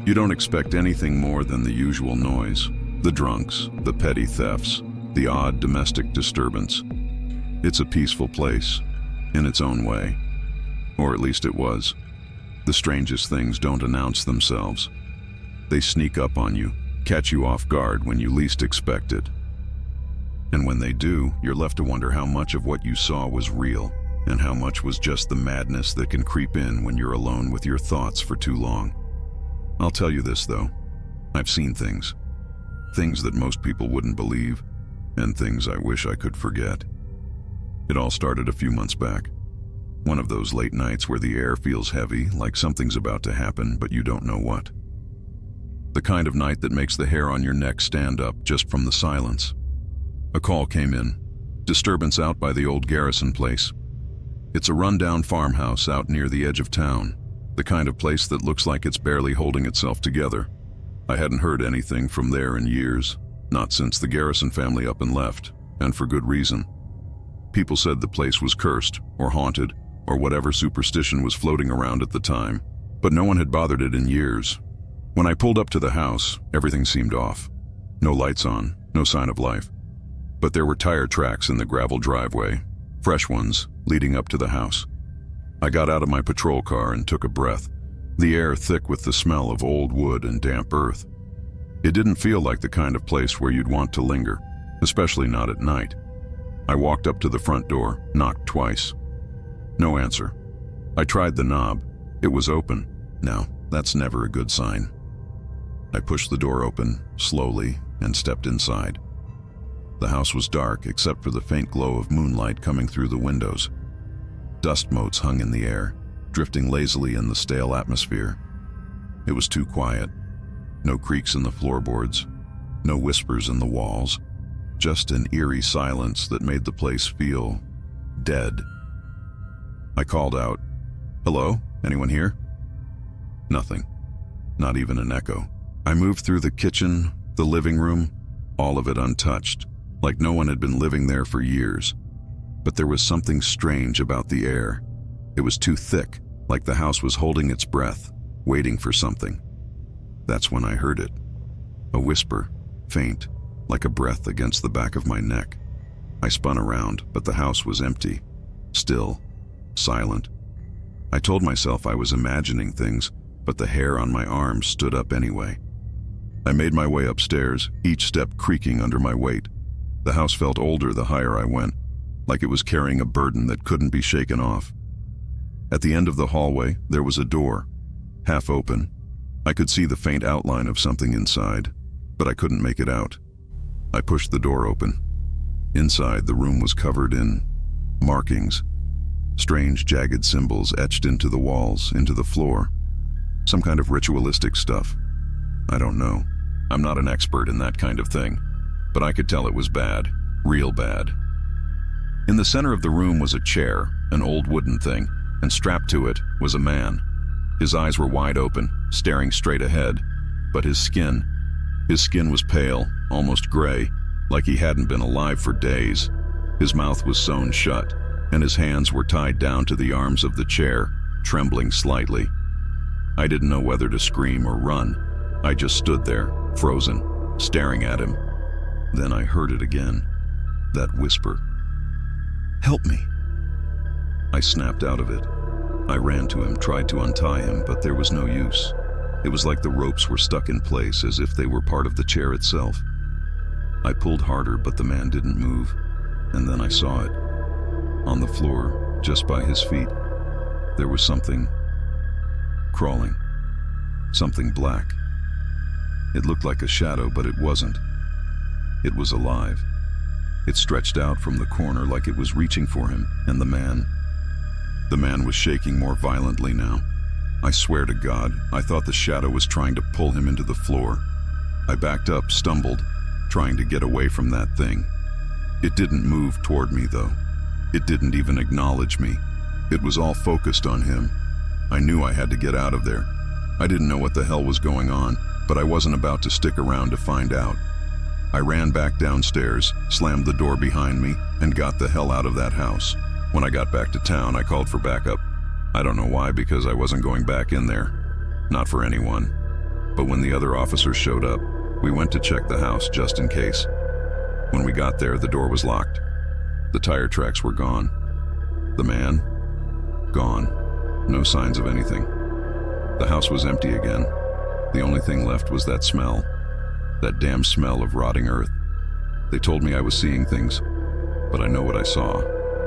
You don't expect anything more than the usual noise, the drunks, the petty thefts, the odd domestic disturbance. It's a peaceful place, in its own way. Or at least it was. The strangest things don't announce themselves. They sneak up on you, catch you off guard when you least expect it. And when they do, you're left to wonder how much of what you saw was real, and how much was just the madness that can creep in when you're alone with your thoughts for too long. I'll tell you this, though. I've seen things. Things that most people wouldn't believe, and things I wish I could forget. It all started a few months back. One of those late nights where the air feels heavy, like something's about to happen, but you don't know what. The kind of night that makes the hair on your neck stand up just from the silence. A call came in. Disturbance out by the old Garrison place. It's a rundown farmhouse out near the edge of town, the kind of place that looks like it's barely holding itself together. I hadn't heard anything from there in years, not since the Garrison family up and left, and for good reason. People said the place was cursed, or haunted, or whatever superstition was floating around at the time, but no one had bothered it in years. When I pulled up to the house, everything seemed off. No lights on, no sign of life. But there were tire tracks in the gravel driveway, fresh ones, leading up to the house. I got out of my patrol car and took a breath, the air thick with the smell of old wood and damp earth. It didn't feel like the kind of place where you'd want to linger, especially not at night. I walked up to the front door, knocked twice. No answer. I tried the knob. It was open. No, that's never a good sign. I pushed the door open, slowly, and stepped inside. The house was dark except for the faint glow of moonlight coming through the windows. Dust motes hung in the air, drifting lazily in the stale atmosphere. It was too quiet. No creaks in the floorboards, no whispers in the walls, just an eerie silence that made the place feel dead. I called out, "Hello? Anyone here?" Nothing. Not even an echo. I moved through the kitchen, the living room, all of it untouched, like no one had been living there for years. But there was something strange about the air. It was too thick, like the house was holding its breath, waiting for something. That's when I heard it. A whisper, faint, like a breath against the back of my neck. I spun around, but the house was empty, still, silent. I told myself I was imagining things, but the hair on my arms stood up anyway. I made my way upstairs, each step creaking under my weight. The house felt older the higher I went, like it was carrying a burden that couldn't be shaken off. At the end of the hallway, there was a door, half open. I could see the faint outline of something inside, but I couldn't make it out. I pushed the door open. Inside, the room was covered in markings, strange jagged symbols etched into the walls, into the floor. Some kind of ritualistic stuff. I don't know. I'm not an expert in that kind of thing, but I could tell it was bad, real bad. In the center of the room was a chair, an old wooden thing, and strapped to it was a man. His eyes were wide open, staring straight ahead, but his skin was pale, almost gray, like he hadn't been alive for days. His mouth was sewn shut, and his hands were tied down to the arms of the chair, trembling slightly. I didn't know whether to scream or run. I just stood there, frozen, staring at him. Then I heard it again, that whisper. "Help me." I snapped out of it. I ran to him, tried to untie him, but there was no use. It was like the ropes were stuck in place, as if they were part of the chair itself. I pulled harder, but the man didn't move, and then I saw it. On the floor, just by his feet, there was something crawling, something black. It looked like a shadow, but it wasn't. It was alive. It stretched out from the corner like it was reaching for him, and the man was shaking more violently now. I swear to God, I thought the shadow was trying to pull him into the floor. I backed up, stumbled, trying to get away from that thing. It didn't move toward me, though. It didn't even acknowledge me. It was all focused on him. I knew I had to get out of there. I didn't know what the hell was going on, but I wasn't about to stick around to find out. I ran back downstairs, slammed the door behind me, and got the hell out of that house. When I got back to town, I called for backup. I don't know why, because I wasn't going back in there. Not for anyone. But when the other officers showed up, we went to check the house just in case. When we got there, the door was locked. The tire tracks were gone. The man? Gone. No signs of anything. The house was empty again. The only thing left was that smell. That damn smell of rotting earth. They told me I was seeing things, but I know what I saw,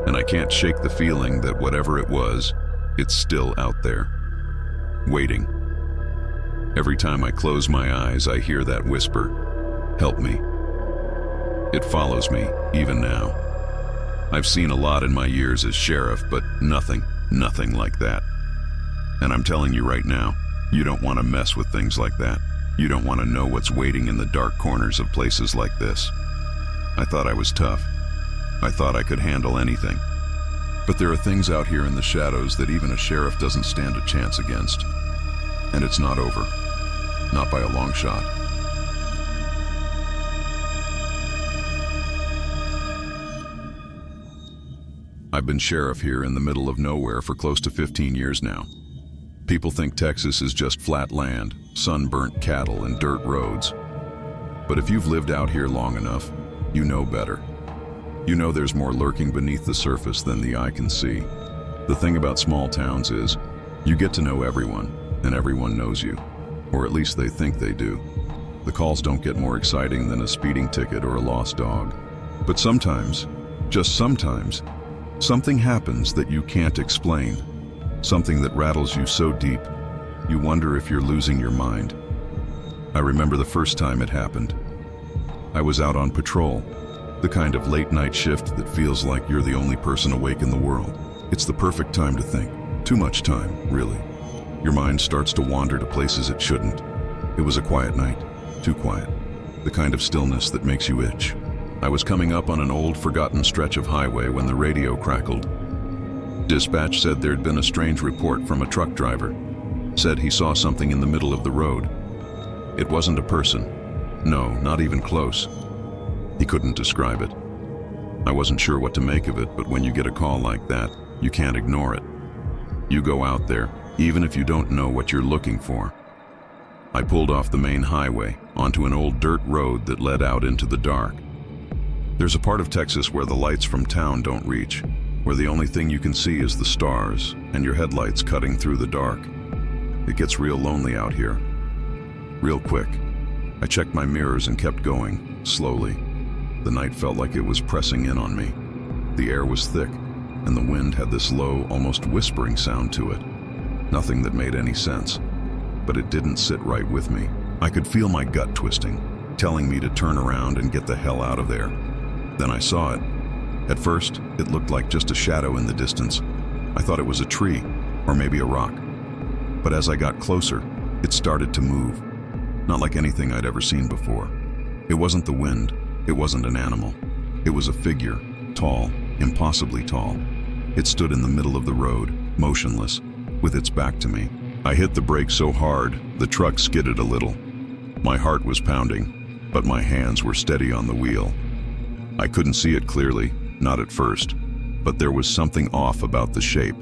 and I can't shake the feeling that whatever it was, it's still out there, waiting. Every time I close my eyes, I hear that whisper, "Help me." It follows me, even now. I've seen a lot in my years as sheriff, but nothing like that. And I'm telling you right now, you don't want to mess with things like that. You don't want to know what's waiting in the dark corners of places like this. I thought I was tough. I thought I could handle anything. But there are things out here in the shadows that even a sheriff doesn't stand a chance against. And it's not over. Not by a long shot. I've been sheriff here in the middle of nowhere for close to 15 years now. People think Texas is just flat land, sunburnt cattle, and dirt roads. But if you've lived out here long enough, you know better. You know there's more lurking beneath the surface than the eye can see. The thing about small towns is, you get to know everyone, and everyone knows you. Or at least they think they do. The calls don't get more exciting than a speeding ticket or a lost dog. But sometimes, just sometimes, something happens that you can't explain. Something that rattles you so deep, you wonder if you're losing your mind. I remember the first time it happened. I was out on patrol, the kind of late night shift that feels like you're the only person awake in the world. It's the perfect time to think. Too much time, really. Your mind starts to wander to places it shouldn't. It was a quiet night, too quiet. The kind of stillness that makes you itch. I was coming up on an old, forgotten stretch of highway when the radio crackled. Dispatch said there'd been a strange report from a truck driver. Said he saw something in the middle of the road. It wasn't a person. No, not even close. He couldn't describe it. I wasn't sure what to make of it, but when you get a call like that, you can't ignore it. You go out there, even if you don't know what you're looking for. I pulled off the main highway onto an old dirt road that led out into the dark. There's a part of Texas where the lights from town don't reach, where the only thing you can see is the stars and your headlights cutting through the dark. It gets real lonely out here. Real quick. I checked my mirrors and kept going, slowly. The night felt like it was pressing in on me. The air was thick, and the wind had this low, almost whispering sound to it. Nothing that made any sense, but it didn't sit right with me. I could feel my gut twisting, telling me to turn around and get the hell out of there. Then I saw it. At first, it looked like just a shadow in the distance. I thought it was a tree, or maybe a rock. But as I got closer, it started to move. Not like anything I'd ever seen before. It wasn't the wind, it wasn't an animal. It was a figure, tall, impossibly tall. It stood in the middle of the road, motionless, with its back to me. I hit the brake so hard, the truck skidded a little. My heart was pounding, but my hands were steady on the wheel. I couldn't see it clearly, not at first, but there was something off about the shape.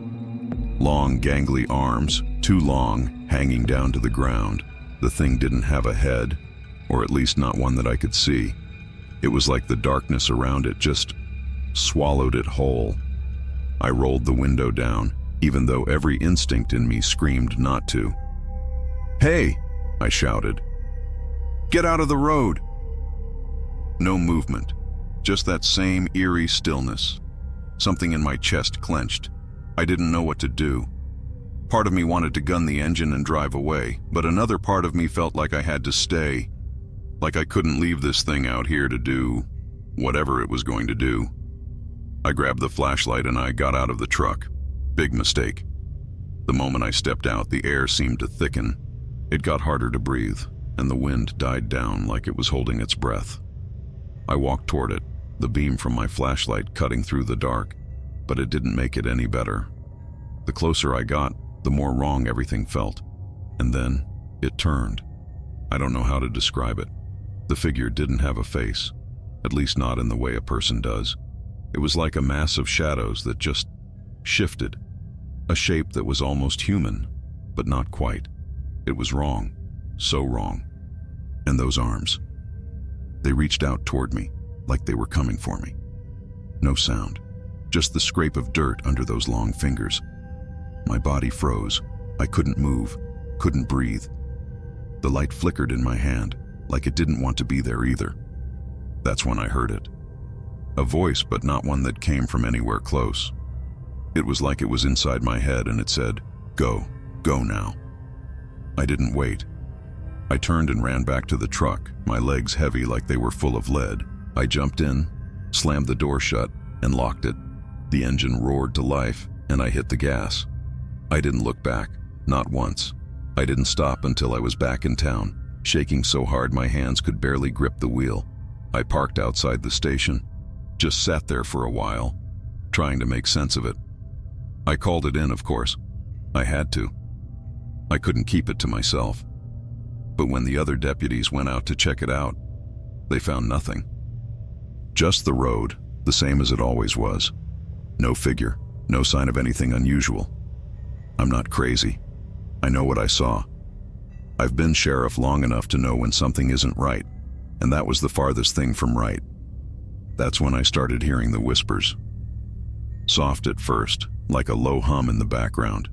Long, gangly arms, too long, hanging down to the ground. The thing didn't have a head, or at least not one that I could see. It was like the darkness around it just swallowed it whole. I rolled the window down, even though every instinct in me screamed not to. "Hey!" I shouted. "Get out of the road!" No movement, just that same eerie stillness. Something in my chest clenched. I didn't know what to do. Part of me wanted to gun the engine and drive away, but another part of me felt like I had to stay. Like I couldn't leave this thing out here to do whatever it was going to do. I grabbed the flashlight and I got out of the truck. Big mistake. The moment I stepped out, the air seemed to thicken. It got harder to breathe, and the wind died down like it was holding its breath. I walked toward it, the beam from my flashlight cutting through the dark, but it didn't make it any better. The closer I got, the more wrong everything felt. And then, it turned. I don't know how to describe it. The figure didn't have a face, at least not in the way a person does. It was like a mass of shadows that just shifted. A shape that was almost human, but not quite. It was wrong, so wrong. And those arms. They reached out toward me, like they were coming for me. No sound, just the scrape of dirt under those long fingers. My body froze. I couldn't move, couldn't breathe. The light flickered in my hand, like it didn't want to be there either. That's when I heard it. A voice, but not one that came from anywhere close. It was like it was inside my head and it said, "Go, go now." I didn't wait. I turned and ran back to the truck, my legs heavy like they were full of lead. I jumped in, slammed the door shut, and locked it. The engine roared to life, and I hit the gas. I didn't look back, not once. I didn't stop until I was back in town, shaking so hard my hands could barely grip the wheel. I parked outside the station, just sat there for a while, trying to make sense of it. I called it in, of course. I had to. I couldn't keep it to myself. But when the other deputies went out to check it out, they found nothing. Just the road, the same as it always was. No figure, no sign of anything unusual. I'm not crazy. I know what I saw. I've been sheriff long enough to know when something isn't right, and that was the farthest thing from right. That's when I started hearing the whispers. Soft at first, like a low hum in the background.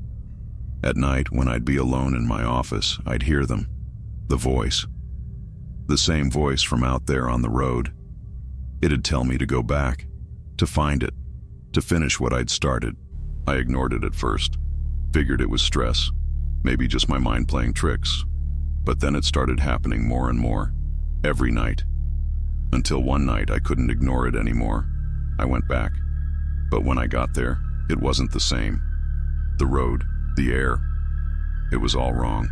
At night, when I'd be alone in my office, I'd hear them. The voice. The same voice from out there on the road. It'd tell me to go back, to find it, to finish what I'd started. I ignored it at first. Figured it was stress, maybe just my mind playing tricks. But then it started happening more and more, every night. Until one night I couldn't ignore it anymore. I went back. But when I got there, it wasn't the same. The road, the air, it was all wrong.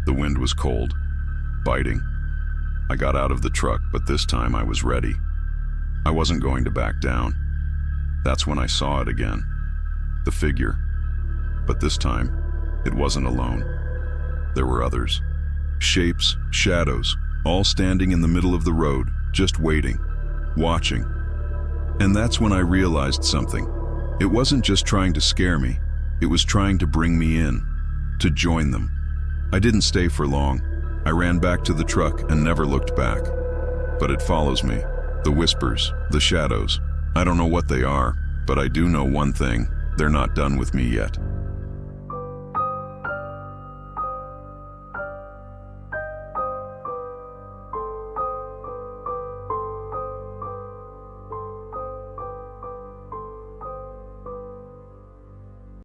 The wind was cold, biting. I got out of the truck, but this time I was ready. I wasn't going to back down. That's when I saw it again. The figure. But this time, it wasn't alone. There were others. Shapes, shadows, all standing in the middle of the road, just waiting, watching. And that's when I realized something. It wasn't just trying to scare me. It was trying to bring me in, to join them. I didn't stay for long. I ran back to the truck and never looked back. But it follows me. The whispers, the shadows. I don't know what they are, but I do know one thing. They're not done with me yet.